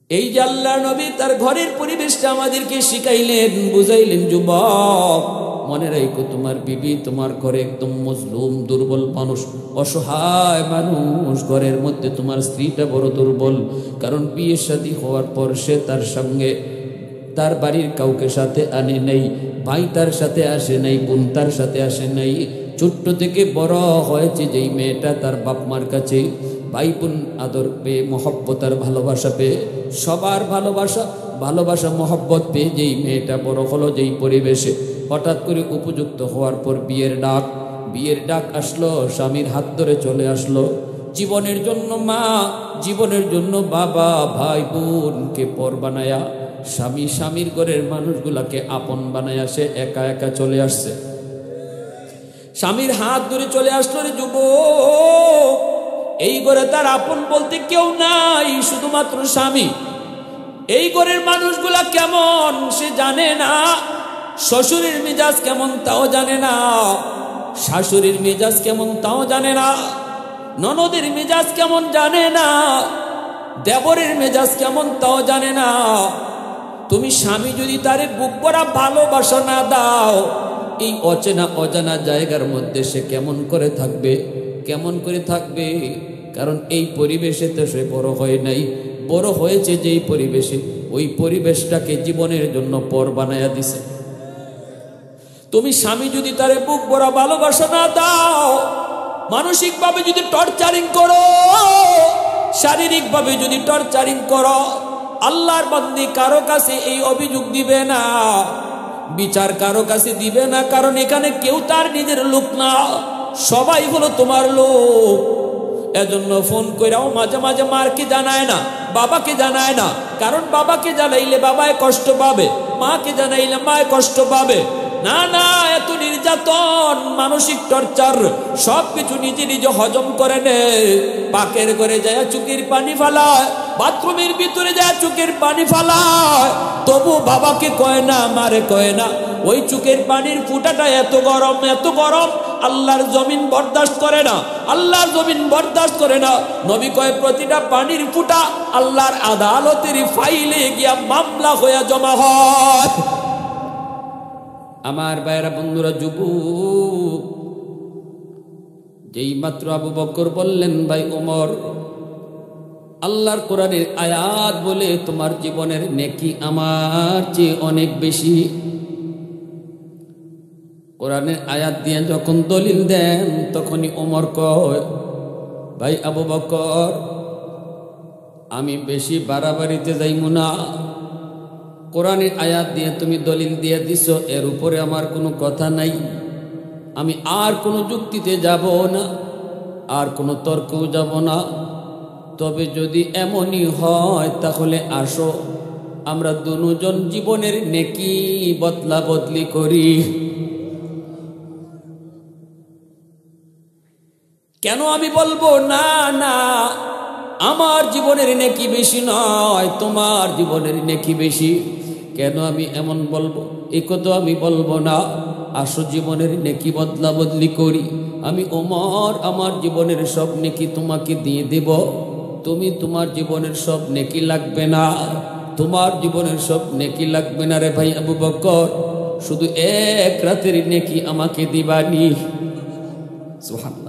এই যে আল্লাহর নবী তার ঘরের পরিবেশটা আমাদেরকে শিখাইলেন, বুঝাইলেন, যুবক মনে রাখো তোমার বিবি তোমার ঘরে একদম মজলুম, দুর্বল মানুষ, অসহায় মানুষ। ঘরের মধ্যে তোমার স্ত্রীটা বড় দুর্বল, কারণ বিয়ে শাদী হওয়ার পর সে তার সঙ্গে তার বাড়ির কাউকে সাথে আনে নাই, ভাই তার সাথে আসে নাই, বোন তার সাথে আসে নাই। ছোট্ট থেকে বড় হয়েছে যেই মেয়েটা তার বাপ মার কাছে ভাই বোন আদর পেয়ে, মহব্বত আর ভালোবাসা পেয়ে, সবার ভালোবাসা মহব্বত পেয়ে যেই মেয়েটা বড় হলো যেই পরিবেশে, হঠাৎ করে উপযুক্ত হওয়ার পর বিয়ের ডাক আসলো, স্বামীর হাত ধরে চলে আসলো। জীবনের জন্য মা, জীবনের জন্য বাবা, ভাই বোনকে পর বানায়া, স্বামীর ঘরের মানুষগুলাকে আপন বানায়া সে একা একা চলে আসছে। স্বামীর হাত ধরে চলে আসলো রে যুবক। এই ঘরে তার আপন বলতে কেউ নাই, শুধুমাত্র স্বামী। এই ঘরের মানুষগুলা কেমন সে জানে না, শ্বশুরের মেজাজ কেমন তাও জানে না, শাশুড়ির মেজাজ কেমন তাও জানে না, ননদের মেজাজ কেমন জানে না, দেবরের মেজাজ কেমন তাও জানে না। তুমি স্বামী যদি তারে বুক ভরা ভালোবাসা না দাও, এই অচেনা অজানা জায়গার মধ্যে সে কেমন করে থাকবে? কারণ এই পরিবেশে তো সে বড় হয় নাই, বড় হয়েছে যেই পরিবেশে, ওই পরিবেশটাকে জীবনের জন্য পর বানায়া দিছে। তুমি স্বামী যদি তারে বুক ভরা ভালোবাসা না দাও, মানসিকভাবে যদি টর্চারিং করো, শারীরিকভাবে যদি টর্চারিং করো, আল্লাহর বান্দী কারো কাছে এই অভিযোগ দিবে না, বিচার কারো কাছে দিবে না, কারণ এখানে কেউ তার নিজের লোক না, সবাই হলো তোমার লোক। এজন্য ফোন কইরাও মাঝে মাঝে মারকে জানায় না, বাবাকে জানায় না, কারণ বাবাকে জানাইলে বাবায় কষ্ট পাবে, মাকে জানাইলে মায় কষ্ট পাবে। না না, এত নির্যাতন, মানসিক টর্চার সবকিছু নিজে হজম করে নে। পাকের ঘরে যায় চোখের পানি ফালায়, বাথরুমের ভিতরে যায় চোখের পানি ফালায়, তবু বাবাকে কয় না, মারে কয় না। ওই চোখের পানির ফুটাটা এত গরম, এত গরম, আল্লাহর জমিন বরদাস্ত করে না, আল্লাহর জমিন বরদাস্ত করে না। নবী কয় প্রতিটা পানির ফুটা আল্লাহর আদালতের ফাইলে গিয়া মামলা হইয়া জমা হয়। আমার ভাইরা বন্ধুরা, যুবক যেই মাত্র আবু বকর বললেন ভাই ওমর, আল্লাহর কোরআনের আয়াত বলে তোমার জীবনের নেকি আমার চেয়ে অনেক বেশি। কোরআনের আয়াত দিয়ে যখন দলিল দেন, তখনই ওমর কয়, ভাই আবু বকর আমি বেশি বাড়াবাড়িতে যাইমু না, কোরআনের আয়াত দিয়ে তুমি দলিল দিয়ে দিছো, এর উপরে আমার কোনো কথা নাই, আমি আর কোনো যুক্তিতে যাব না, আর কোনো তর্কেও যাব না। তবে যদি এমনই হয় তাহলে আসো আমরা দুজন জীবনের নেকি বদলা বদলি করি। কেন আমি বলবো না না আমার জীবনের নেকি বেশি নয়, তোমার জীবনের নেকি বেশি? কেন আমি এমন বলবো? এই কথা আমি বলবো না। আসো জীবনের নেকি বদলা বদলি করি। আমি ওমর আমার জীবনের সব নেকি তোমাকে দিয়ে দেব, তুমি তোমার জীবনের সব নেকি লাগবে না, তোমার জীবনের সব নেকি লাগবে না রে ভাই আবু বকর, শুধু এক রাতের নেকি আমাকে দিবানি। সুবহানাল্লাহ,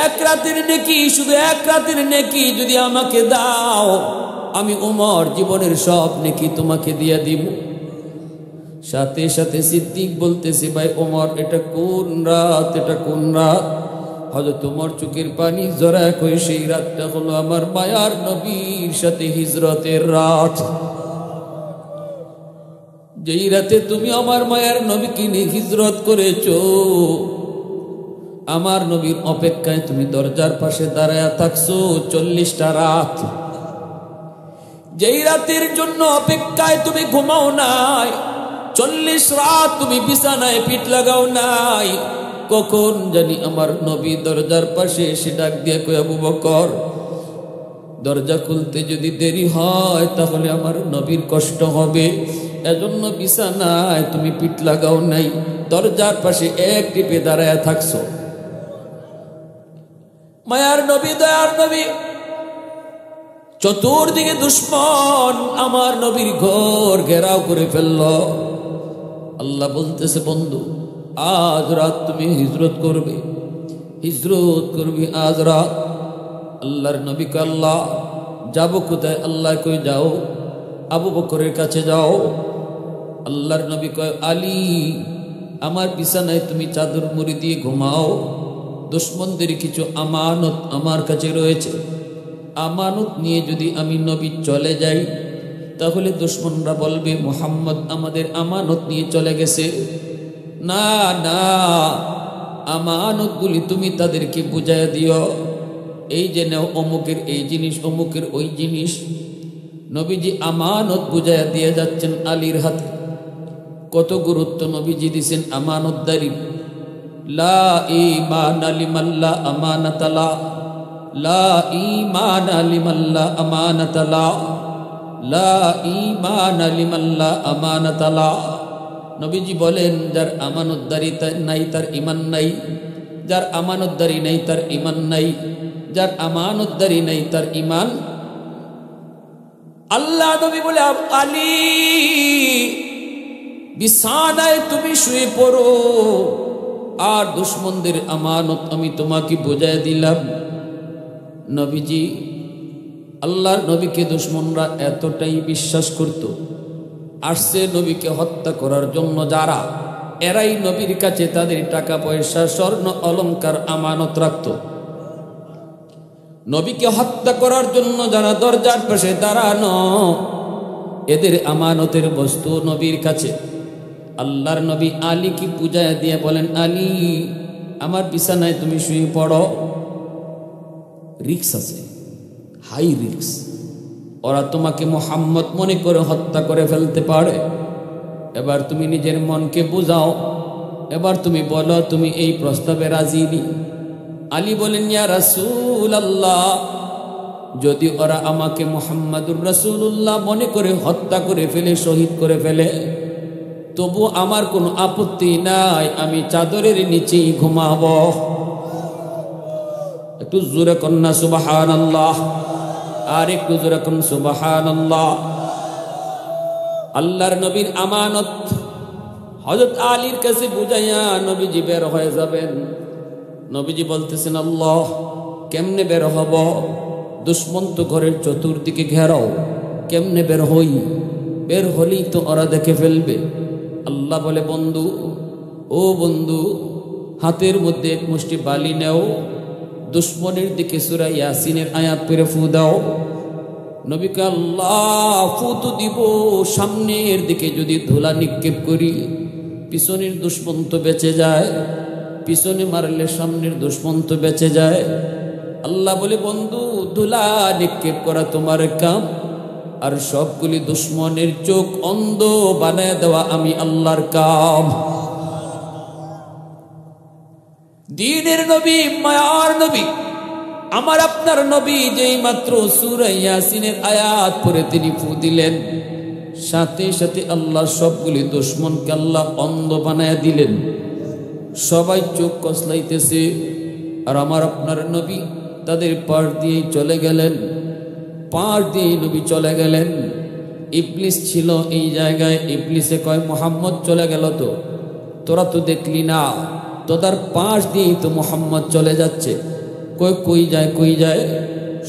এক রাতের নেকি, শুধু এক রাতের নেকি যদি আমাকে দাও, আমি ওমর জীবনের সব নেকি তোমাকে দিয়ে দিব। সাথে সাথে সিদ্দিক বলতেছে, ভাই ওমর এটা কোন রাত, এটা কোন রাত? হযরত ওমর চোখের পানি জড়ায় কই, সেই রাতটা হলো আমার মায়ার নবীর সাথে হিজরতের রাত। যেই রাতে তুমি আমার মায়ার নবীকে নিয়ে হিজরত করেছো, আমার নবীর অপেক্ষায় তুমি দরজার পাশে দাঁড়ায়া থাকছো 40টা রাত। যেই রাতের জন্য অপেক্ষায় তুমি ঘুমাও নাই, 40 রাত তুমি বিছানায় পিঠ লাগাও নাই, কখন জানি আমার নবী দরজার পাশে এসে ডাক দিয়ে কই, আবু বকর দরজা খুলতে যদি দেরি হয় তাহলে আমার নবীর কষ্ট হবে, এজন্য বিছানায় তুমি পিঠ লাগাও নাই, দরজার পাশে এক টিপে দাঁড়ায়া থাকছো। মায়ার নবী, দয়ার নবী চতুর্দিকে দুশ্মন আমার নবীর ঘর ঘেরাও করে ফেলল। আল্লাহ বলতেছে, বন্ধু আজ রাত তুমি হিজরত করবে, হিজরত করবি আজ রাত। আল্লাহর নবীকে আল্লাহ যাবো কোথায়? আল্লাহ কই যাও আবু বকরের কাছে যাও। আল্লাহর নবী কয়, আলী আমার বিছানায় তুমি চাদর মুড়ি দিয়ে ঘুমাও, দুশ্মনদের কিছু আমানত আমার কাছে রয়েছে, আমানত নিয়ে যদি আমি নবী চলে যাই তাহলে দুশ্মনরা বলবে মুহাম্মদ আমাদের আমানত নিয়ে চলে গেছে। না না, আমানতগুলি তুমি তাদেরকে বুঝাইয়া দিও, এই যে নাও অমুকের এই জিনিস, অমুকের ওই জিনিস। নবীজি আমানত বুঝাইয়া দিয়ে যাচ্ছেন আলীর হাতে। কত গুরুত্ব নবীজি দিছেন আমানতদারি। লা ঈমানা লিমান লা আমানাতা লা, লা ঈমানা লিমান লা আমানাতা লা, লা ঈমানা লিমান লা আমানাতা লা। নবীজি বলেন, যার আমানতদারি নাই তার ঈমান নাই, যার আমানতদারি নাই তার ঈমান নাই, যার আমানতদারি নাই তার ঈমান। আল্লাহ নবী বলে, আলী বিছানায় তুমি শুয়ে পড়ো, আর দুশ্মনদের আমানত আমি তোমাকে বুঝাই দিলাম। নবীজি আল্লাহর নবীকে দুশ্মনরা এতটাই বিশ্বাস করত, আসছে নবীকে হত্যা করার জন্য যারা, এরাই নবীর কাছে তাদের টাকা পয়সা স্বর্ণ অলংকার আমানত রাখত। নবীকে হত্যা করার জন্য যারা দরজার পাশে দাঁড়ানো, এদের আমানতের বস্তু নবীর কাছে। আল্লাহর নবী আলী কি পূজায় দিয়ে বলেন, আলী আমার বিছানায় তুমি শুয়ে পড়ো। রিক্স আছে, হাই রিক্স। ওরা তোমাকে মুহাম্মদ মনে করে হত্যা করে ফেলতে পারে। এবার তুমি নিজের মনকে বুঝাও, এবার তুমি বলো তুমি এই প্রস্তাবে রাজি নি। আলী বলেন, ইয়া রাসূলুল্লাহ, যদি ওরা আমাকে মুহাম্মাদুর রাসূলুল্লাহ মনে করে হত্যা করে ফেলে, শহীদ করে ফেলে, তবু আমার কোনো আপত্তি নাই, আমি চাদরের নিচেই ঘুমাবো। একটু জোরে কন্যা সুবহানাল্লাহ, আর একটু জোরে কোন সুবহানাল্লাহ। আল্লাহর নবীর আমানত হযরত আলীর কাছে বুঝাইয়া নবীজি বের হয়ে যাবেন। নবীজি বলতেছেন, আল্লাহ কেমনে বের হব? দুশ্মন তো ঘরের চতুর্দিকে ঘেরাও, কেমনে বের হই? বের হলেই তো ওরা দেখে ফেলবে। আল্লাহ বলে, বন্ধু ও বন্ধু, হাতের মধ্যে এক মুষ্টি বালি নেও, দুশ্মনের দিকে সূরা ইয়াসিনের আয়াত পড়ে ফু দাও। নবীকে আল্লাহ ফু তো দিব, সামনের দিকে যদি ধুলা নিক্ষেপ করি পিছনের দুশ্মন তো বেঁচে যায়, পিছনে মারলে সামনের দুশ্মন তো বেঁচে যায়। আল্লাহ বলে, বন্ধু ধুলা নিক্ষেপ করা তোমার কাম, আর সবগুলি দুশ্মনের চোখ অন্ধ বানায় দেওয়া আমি আল্লাহর কাম। দ্বীনের নবী, মায়ার নবী, আমার আপনার নবী যেই মাত্র সূরা ইয়াসিনের আয়াত পড়ে তিনি ফু দিলেন, সাথে সাথে আল্লাহ সবগুলি দুশ্মনকে আল্লাহ অন্ধ বানায় দিলেন। সবাই চোখ কসলাইতেছে, আর আমার আপনার নবী তাদের পাশ দিয়ে চলে গেলেন, পাশ দিয়ে নবী চলে গেলেন। ইবলিস ছিল এই জায়গায়, ইবলিসে কয়, মুহাম্মদ চলে গেল তো, তোরা তো দেখলি না, তোদের পাশ দিয়েই তো মুহাম্মদ চলে যাচ্ছে, কই যায় কই যায়।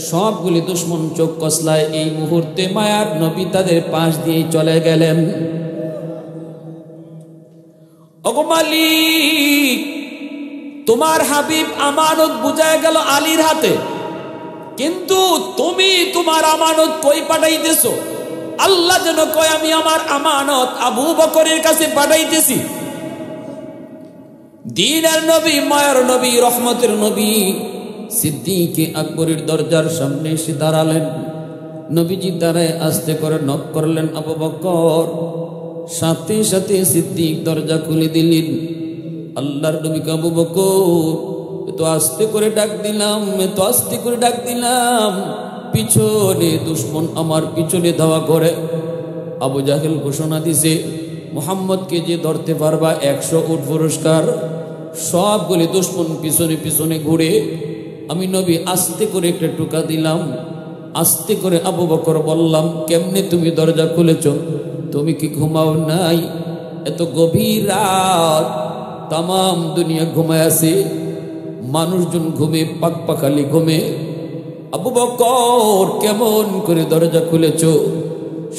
সবগুলি দুশ্মন চোখ কসলায়, এই মুহূর্তে মায়ার নবী তাদের পাশ দিয়ে চলে গেলেন। ওগো মালিক, তোমার হাবিব আমানত বুঝায় গেল আলীর হাতে, কিন্তু তুমি তোমার আমানত কই পাঠাইতেছো? আল্লাহ যেন কয়, আমি আমার আমানত আবু বকরের কাছে পাঠাইতেছি। দ্বীনের নবী, মায়ার নবী, রহমতের নবী সিদ্দিক আকবরের দরজার সামনে এসে দাঁড়ালেন। নবীজি দাঁড়ায় আস্তে করে নক করলেন, আবু বকর। সাথে সাথে সিদ্দিক দরজা খুলে দিলেন। আল্লাহর নবীকে, আবু বকর, এত আস্তে করে ডাক দিলাম, এত আস্তে করে ডাক দিলাম, পিছনে দুশ্মন আমার পিছনে ধাওয়া করে। আবু জাহেল ঘোষণা দিছে, মুহাম্মদকে যে ধরতে পারবা 100 উট পুরস্কার। সবগুলি দুশ্মন পিছনে পিছনে ঘুরে আমি নবী আস্তে করে একটা টোকা দিলাম, আস্তে করে আবু বকর বললাম, কেমনে তুমি দরজা খুলেছ? তুমি কি ঘুমাও নাই? এত গভীর রাত, তাম দুনিয়া ঘুমায় আছে, মানুষজন ঘুমে, পাকপাখালি ঘুমে, আবু বকর কেমন করে দরজা খুলেছ?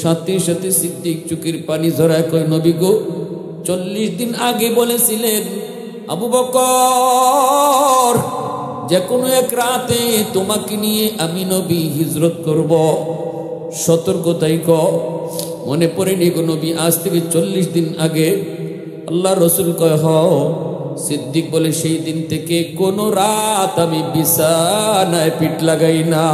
সাথে সাথে সিদ্দিক চুকির পানি ঝরায় কয়, নবী গো, 40 দিন আগে বলেছিলেন আবু বকর, যে কোনো এক রাতে তোমাকে নিয়ে আমি নবী হিজরত করব, সতর্কতাই ক মনে পড়েনি গো নবী? আজ থেকে 40 দিন আগে আল্লাহ রসুল কয়, হ। সিদ্দিক বলে, সেই দিন থেকে কোনো রাত আমি বিছানায় পিঠ লাগাই না।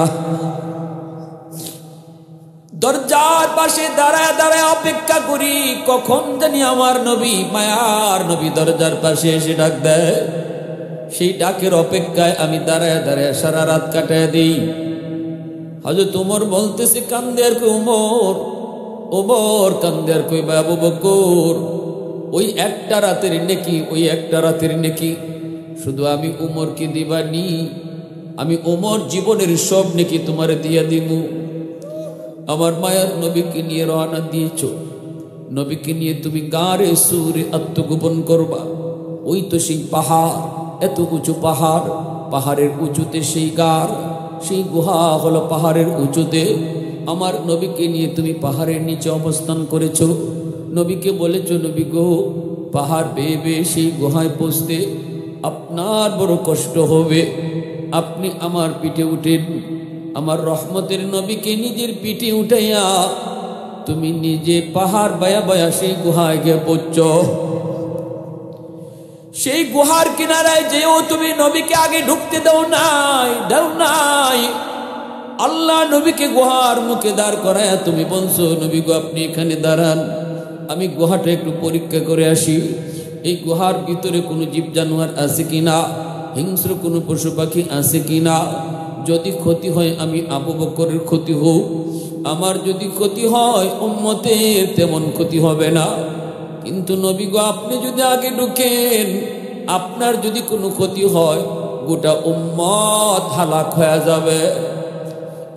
দরজার পাশে দাঁড়ায় দাঁড়ায় অপেক্ষা করি, কখন জানি আমার নবী, মায়ার নবী দরজার পাশে এসে ডাক দেয়। সেই ডাকের অপেক্ষায় আমি দাঁড়ায় দাঁড়ায় সারা রাত কাটায় দিই। হযরত ওমর বলতেছে, কান্দে আর কই ওমর, ওমর কান্দে আর কই আবু বকর, ওই একটা রাতের নেকি, ওই একটা রাতের নেকি শুধু আমি ওমরকে দিবানি, আমি ওমর জীবনের সব নেকি তোমারে দিয়া দিমু। আমার মায়ার নবীকে নিয়ে রওনা দিয়েছ, নবীকে নিয়ে তুমি গারে সুরে আত্মগোপন করবা। ওই তো সেই পাহাড়, এত উঁচু পাহাড়, পাহাড়ের উঁচুতে সেই গার, সেই গুহা হলো পাহাড়ের উঁচুতে। আমার নবীকে নিয়ে তুমি পাহাড়ের নিচে অবস্থান করেছ। নবীকে বলেছ, নবী গো, পাহাড় বেয়ে বেয়ে সেই গুহায় পৌঁছতে আপনার বড় কষ্ট হবে, আপনি আমার পিঠে উঠেন। আমার রহমতের নবীকে নিজের পিঠে উঠাইয়া তুমি নিজে পাহাড় বায়া বায়া সেই গুহায় গিয়ে পৌঁছ। সেই গুহার কিনারায় যেও তুমি নবীকে আগে ঢুকতে দাও নাই। আল্লাহ নবীকে গুহার মুখে দাঁড় করায় তুমি বলছো, নবী গো, আপনি এখানে দাঁড়ান, আমি গুহাটা একটু পরীক্ষা করে আসি। এই গুহার ভিতরে কোনো জীব জানোয়ার আছে কিনা, হিংস্র কোনো পশু পাখি আছে কিনা। যদি ক্ষতি হয় আমি আবু বকরের ক্ষতি হোক, আমার যদি ক্ষতি হয় উম্মতের তেমন ক্ষতি হবে না। কিন্তু নবী গো, আপনি যদি আগে ঢুকেন, আপনার যদি কোনো ক্ষতি হয় গোটা উম্মত হালাক হয়ে যাবে।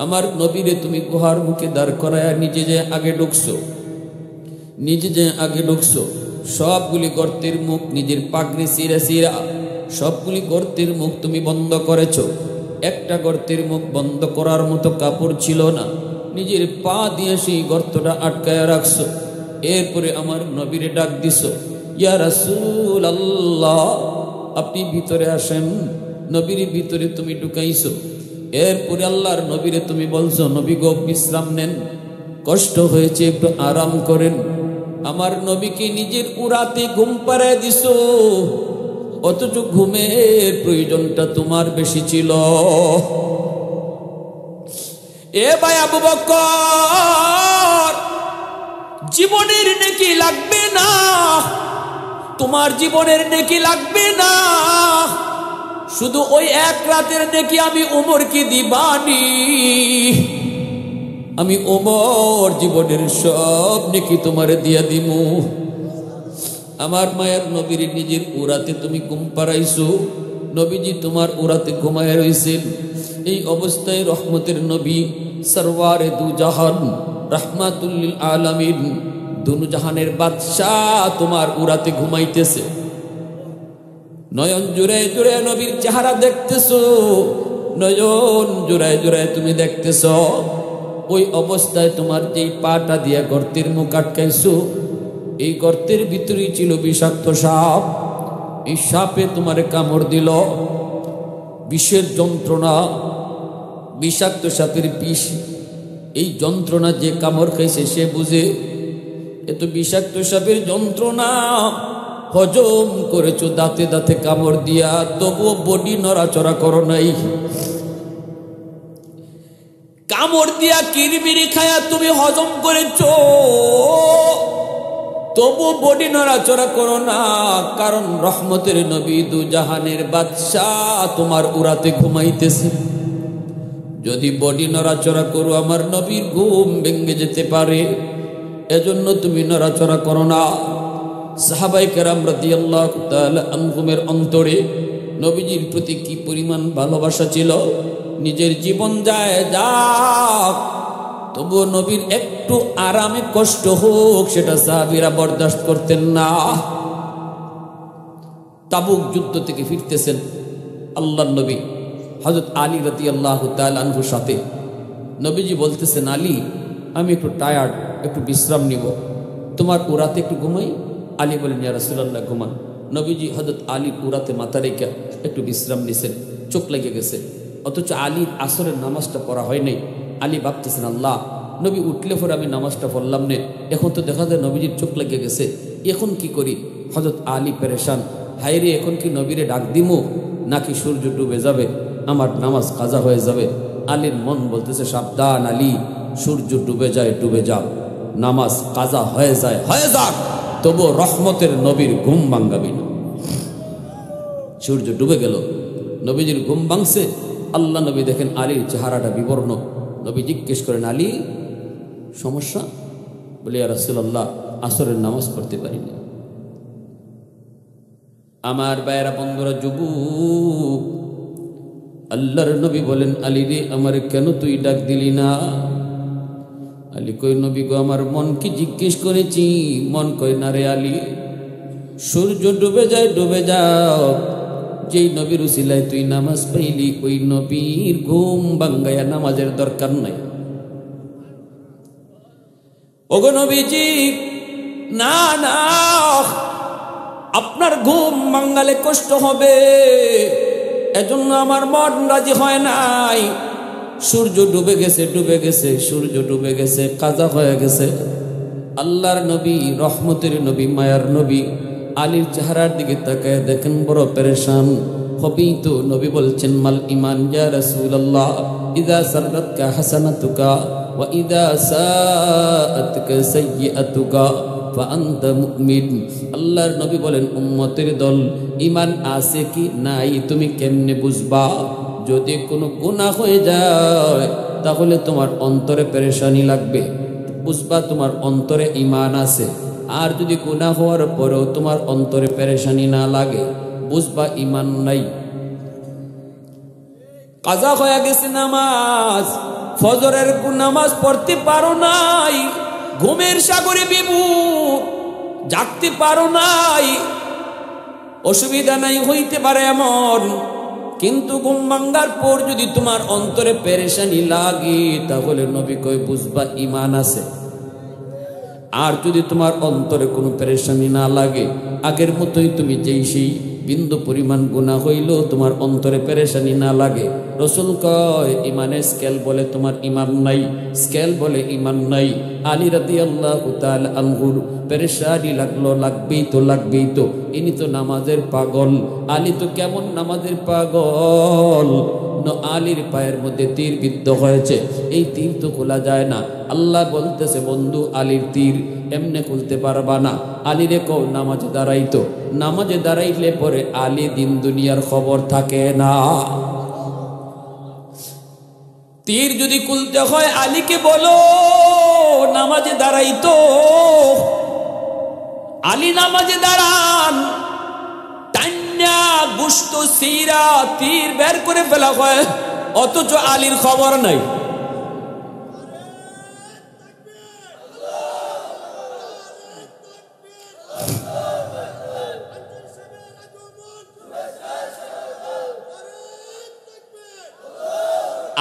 আমার নবীরে তুমি গুহার মুখে দাঁড় করায় নিজে যে আগে ঢুকছো, নিজে যে আগে ঢুকছো, সবগুলি গর্তের মুখ নিজের পাগড়ি সিরা সিরা সবগুলি গর্তের মুখ তুমি বন্ধ করেছ। একটা গর্তের মুখ বন্ধ করার মতো কাপড় ছিল না, নিজের পা দিয়ে সেই গর্তটা আটকায় রাখছো। এরপরে আমার নবীরে ডাক দিছো, ইয়া রাসূলুল্লাহ, আপনি ভিতরে আসেন। নবীর ভিতরে তুমি ঢুকাইছো। এরপরে আল্লাহর নবীরে তুমি বলছো, নবী গো, বিশ্রাম নেন, কষ্ট হয়েছে, একটু আরাম করেন। আমার নবীকে নিজের উড়াতে ঘুম পাড়ায় দিছো, অথচ ঘুমের প্রয়োজনটা তোমার বেশি ছিল। এ ভাই আবু বকর, জীবনের নেকি লাগবে না, তোমার জীবনের নেকি লাগবে না, শুধু ওই এক রাতের নেকি আমি ওমরকে দিবানি। আমি ওমর জীবনের সব নেকি তোমারে দিয়া দিমু। আমার মায়ের নবীর নিজের উড়াতে তুমি ঘুম পাড়াইছো, নবীজি তোমার উড়াতে ঘুমায় রয়েছেন। এই অবস্থায় রহমতের নবী সরওয়ারে দু জাহান, রাহমাতুল লিল আলামিন, দুনু জাহানের বাদশাহ তোমার উড়াতে ঘুমাইতেছে। নয়ন জুড়ায় জুড়ায় নবীর চেহারা দেখতেছো, নয়ন জুড়ায় জুড়ায় তুমি দেখতেছ। ওই অবস্থায় তোমার যেই পাটা দিয়া গর্তের মুখ আটকাইছো, এই গর্তের ভিতরেই ছিল বিষাক্ত সাপ। এই সাপে তোমারে কামড় দিল, বিষের যন্ত্রণা, বিষাক্ত সাপের বিষ। এই যন্ত্রণা যে কামড় খাইছে সে বুঝে এত বিষাক্ত সাপের যন্ত্রণা হজম করেছো দাঁতে দাঁতে কামড় দিয়া, তবুও বডি নড়াচড়া করো নাই। কামড় দিয়া কিরমিরি খায়া তুমি হজম করেছো, তবু বডি নড়াচড়া করো না, কারণ রহমতের নবী দু জাহানের বাদশাহ তোমার উড়াতে ঘুমাইতেছে। যদি বডি নড়াচড়া করো আমার নবীর ঘুম ভেঙে যেতে পারে, এজন্য তুমি নড়াচড়া করো না। সাহাবায়ে কেরাম রাদিয়াল্লাহু তাআলা আনহুমের অন্তরে নবীজির প্রতি কি পরিমাণ ভালোবাসা ছিল। নিজের জীবন যায় যাক, তবু নবীর একটু আরামে কষ্ট হোক সেটা সাহাবীরা বরদাস্ত করতেন না। তাবুক যুদ্ধ থেকে ফিরতেছেন আল্লাহর নবী হযরত আলী রাদিয়াল্লাহু তাআলা আনহুর সাথে। নবীজি বলতেছেন, আলী আমি একটু টায়ার্ড, একটু বিশ্রাম নিব, তোমার উরাতে একটু ঘুমাই। আলী বলেন, ইয়া রাসূলুল্লাহ ঘুমান। নবীজি হযরত আলী উরাতে মাথা রেখে একটু বিশ্রাম নিছেন, চোখ লেগে গেছে। অথচ আলীর আসরের নামাজটা পড়া হয় নাই। আলী ভাবতেছেন, আল্লাহ নবী উঠলে পরে আমি নামাজটা পড়লাম না, এখন তো দেখা যায় নবীজির চোখ লেগে গেছে, এখন কি করি? হযরত আলী পেরেশান, হায়রে এখন কি নবীরে ডাক দিমু নাকি সূর্য ডুবে যাবে, আমার নামাজ কাজা হয়ে যাবে? আলীর মন বলতেছে, সাবধান আলী, সূর্য ডুবে যায় ডুবে যাক, নামাজ কাজা হয়ে যায় হয়ে যাক, তবু রহমতের নবীর ঘুম ভাঙ্গাবি না। সূর্য ডুবে গেল, নবীজির ঘুম ভাঙছে। আল্লাহ নবী দেখেন আলীর চেহারাটা বিবর্ণ। নবী জিজ্ঞেস করেন, আলী সমস্যা? বলে, ইয়া রাসূলুল্লাহ আসরের নামাজ পড়তে পারিনি। আমার ভাইয়েরা, বন্ধুরা, যুবক, আল্লাহর নবী বলেন, আলী রে আমার কেন তুই ডাক দিলি না? আলী কই, নবী গো আমার মনকে জিজ্ঞেস করেছি। মন কয়, না রে আলী, সূর্য ডুবে যায় ডুবে যাও, যেই নবীর উসিলায় তুই নামাজ পাইলি ওই নবীর ঘুম ভাঙ্গায়া নামাজের দরকার নাই। ওগো নবীজি, না না, আপনার ঘুম ভাঙ্গালে কষ্ট হবে, এজন্য আমার মন রাজি হয় নাই। সূর্য ডুবে গেছে ডুবে গেছে, সূর্য ডুবে গেছে, কাজা হয়ে গেছে। আল্লাহর নবী, রহমতের নবী, মায়ার নবী আলীর চেহারার দিকে তাকায় দেখেন বড় পেরেশান। হবেই তো। নবী বলছেন, মাল ইমান ইয়া রাসূলুল্লাহ, ইযা সাররাতকা হাসানাতুকা ওয়া ইযা সাআতকা সাইয়্যাতুকা ফাআনতা মুমিন। আল্লাহর নবী বলেন, উম্মতের দল, ইমান আছে কি নাই তুমি কেমনে বুঝবা? যদি কোনো গুনাহ হয়ে যায় তাহলে তোমার অন্তরে পেরেশানি লাগবে, বুঝবা তোমার অন্তরে ইমান আছে। আর যদি গুনাহ হওয়ার পরেও তোমার অন্তরে পেরেশানি না লাগে, বুঝবা ইমান নাই। কাজা হয়ে গেছে নামাজ, ফজরের নামাজ পড়তে পারো নাই, ঘুমের সাগরে বিভোর, জাগতে পারো নাই, অসুবিধা নাই, হইতে পারে এমন। কিন্তু ঘুম ভাঙ্গার পর যদি তোমার অন্তরে পেরেশানি লাগে তাহলে নবী কয় বুঝবা ইমান আছে। আর যদি তোমার অন্তরে কোনো পেরেশানি না লাগে, আগের মতোই তুমি যেই সেই বিন্দু পরিমাণ গুনাহ হইলেও তোমার অন্তরে পেরেশানি না লাগে, রাসূল কয় ইমানের স্কেল বলে তোমার ইমান নাই, স্কেল বলে ইমান নাই। আলী রাদিয়াল্লাহু তাআলা আনহুর পেরেশানি লাগলো, লাগবেই তো, ইনি তো নামাজের পাগল। আলী তো কেমন নামাজের পাগল, আলীর পায়ের মধ্যে তীর বিদ্ধ হয়েছে, এই তীর তো খোলা যায় না। আল্লাহ বলতেছে, বন্ধু আলীর তীর এমনে খুলতে পারবা না, আলী রে কও নামাজে দাঁড়াইতো, নামাজে দাঁড়াইলে পরে আলী দিন দুনিয়ার খবর থাকে না। তীর যদি খুলতে হয় আলীকে বলো নামাজে দাঁড়াইতো। আলী নামাজে দাঁড়ান, টান্না গুস্ত সিরা তীর বের করে ফেলা হয়, অথচ আলীর খবর নাই।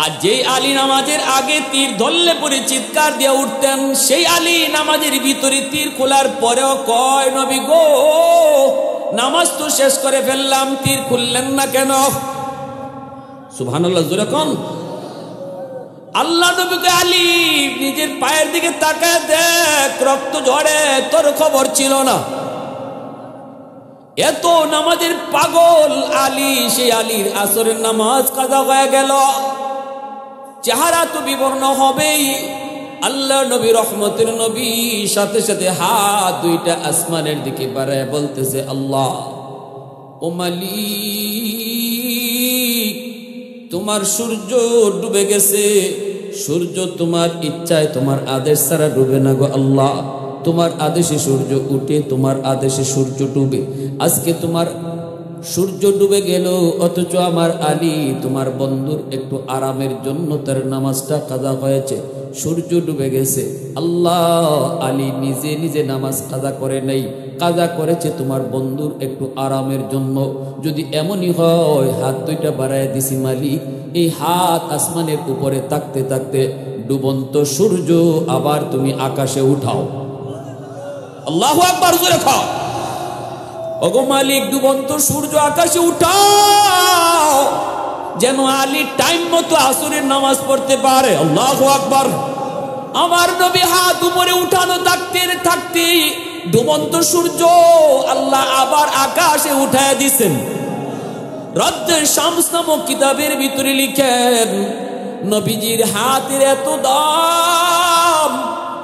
আর যেই আলী নামাজের আগে তীর ধরলে পরে চিৎকার দিয়ে উঠতেন, সেই আলী নামাজের ভিতরে তীর খোলার পরেও কয়, নবী গো নামাজ তো শেষ করে ফেললাম, তীর খুললেন না কেন? সুবহানাল্লাহ, জোরে কোন। আল্লাহ নবীকে, আলী নিজের পায়ের দিকে তাকায় দেখ, রক্ত ঝরে, তোর খবর ছিল না। এত নামাজের পাগল আলী, সেই আলীর আসরের নামাজ কাজা হয়ে গেল, চেহারা তো বিবর্ণ হবেই। আল্লাহ নবী, রহমতের নবী, সাথে সাথে হাত দুইটা আসমানের দিকে বাড়ায় বলতেছে, আল্লাহ ও মালিক, তোমার সূর্য ডুবে গেছে, সূর্য তোমার ইচ্ছায় তোমার আদেশ ছাড়া ডুবে না গো আল্লাহ, তোমার আদেশে সূর্য উঠে, তোমার আদেশে সূর্য ডুবে। আজকে তোমার সূর্য ডুবে গেল, অথচ আমার আলী তোমার বন্ধুর একটু আরামের জন্য তার নামাজটা কাজা হয়েছে। সূর্য ডুবে গেছে, আল্লাহ আলী নিজে নিজে নামাজ কাজা করে নেই, কাজা করেছে তোমার বন্ধুর একটু আরামের জন্য। যদি এমনই হয়, হাত দুইটা বাড়ায় দিছি মালিক, এই হাত আসমানের উপরে থাকতে থাকতে ডুবন্ত সূর্য আবার তুমি আকাশে উঠাও। আল্লাহু আকবার, জোরে খাও। ওগো মালিক, ডুবন্ত সূর্য আকাশে উঠাও, যেন আলী টাইম মতো আসরের নামাজ পড়তে পারে। আল্লাহু আকবার। আমার নবী হাত উপরে উঠানো থাকতে থাকতে ডুবন্ত সূর্য আল্লাহ আবার আকাশে উঠায় দিছেন। রদ্দে শামস নামক কিতাবের ভিতরে লিখেন, নবীজির হাতের এত দাম,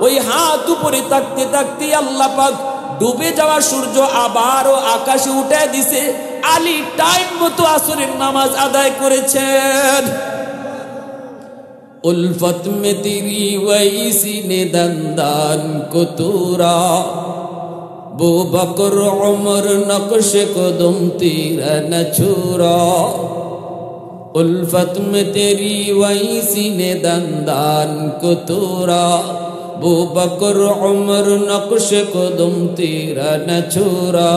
ওই হাত উপরে থাকতে থাকতে আল্লাহ পাক ডুবে যাওয়া সূর্য আবারও আকাশে উঠে দিছে। আলী টাইম মতো আসরের নামাজ আদায় করেছেন। উলফত মে তেরি ওয়াইসি নে দন্দান কো তোরা, বু বকর উমর নকশ কদম তেরা ন ছোরা। উলফত মে তেরি ওয়াইসি নে দন্দান কো তোরা, बू बकर उमर नक्श कदम तेरा न छोरा।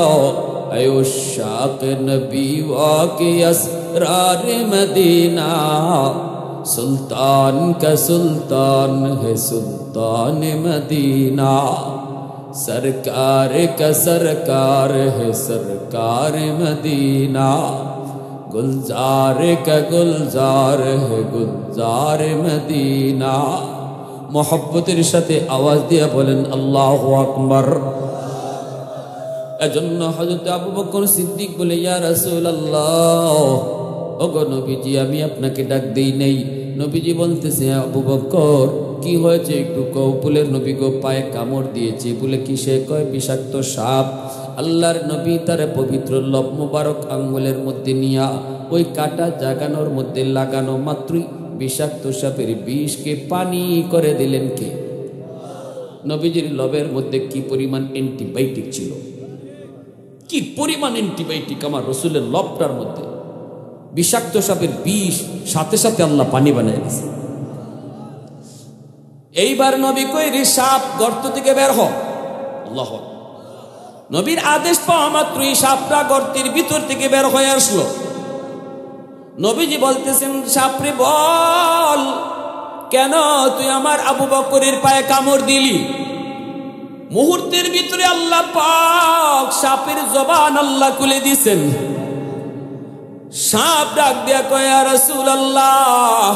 अयो शाक नबी वाके असरार मदीना, सुल्तान का सुल्तान है सुल्तान मदीना। सरकार का सरकार है सरकार मदीना, गुलजार का गुलजार है गुलजार मदीना। मोहब्बतेर साथे आवाज दिया बोलें अल्लाहु আকবার। এজন্য হযরত আবু বকর সিদ্দিক বলে, ইয়া রাসূলুল্লাহ, ওগো নবীজি আমি আপনাকে ডাক দেই নাই। নবীজি বলতেছে, আবু বকর কি হয়েছে একটু কও। বলে নবী গো পায়ে কামড় দিয়েছে। বলে কিসে? কয় বিষাক্ত সাপ। আল্লাহর নবী তার পবিত্র লব মুবারক আঙ্গুলের মধ্যে নিয়া ওই কাটা জাগানোর মধ্যে লাগানো মাত্রই বিষাক্ত সাপের বিষকে পানি করে দিলেন কে? নবীজির লবের মধ্যে কি পরিমাণ অ্যান্টিবায়োটিক ছিল, কি পরিমাণ অ্যান্টিবায়োটিক আমার রসুলের লবটার মধ্যে। বিষাক্ত সাপের বিষ সাথে সাথে আল্লাহ পানি বানিয়ে দিয়েছে। এইবার নবী কই, রে সাপ গর্ত থেকে বের হ। আল্লাহ, নবীর আদেশ পাওয়া মাত্রই সাপটা গর্তের ভিতর থেকে বের হয়ে আসলো। নবীজি বলতেছেন, সাপরে বল, কেন তুই আমার আবু বকরের পায়ে কামড় দিলি? মুহূর্তের ভিতরে আল্লাহ পাক সাপের জবান আল্লাহ খুলে দিয়েছেন। সাপ ডাক দিয়া কয়, ইয়া রাসূলুল্লাহ,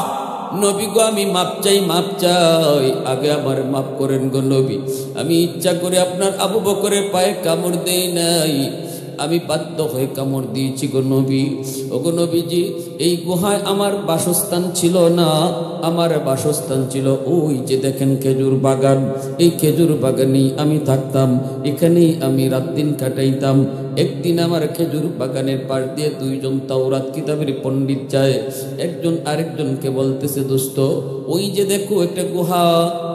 নবী গো আমি মাপ চাই, মাপ চাই, আগে আমার মাফ করেন গো নবী। আমি ইচ্ছা করে আপনার আবু বকরের পায়ে কামড় দেই নাই, আমি বাধ্য হয়ে কামড় দিয়েছি গো নবী। ও গো নবীজি, এই গুহায় আমার বাসস্থান ছিল না, আমার বাসস্থান ছিল ওই যে দেখেন খেজুর বাগান। এই খেজুর বাগানেই আমি থাকতাম, এখানেই আমি রাত দিন কাটাইতাম। একদিন আমার খেজুর বাগানের পাশ দিয়ে দুইজন তাওরাত কিতাবের পণ্ডিত যায়। একজন আরেকজনকে বলতেছে, দোস্ত ওই যে দেখো একটা গুহা,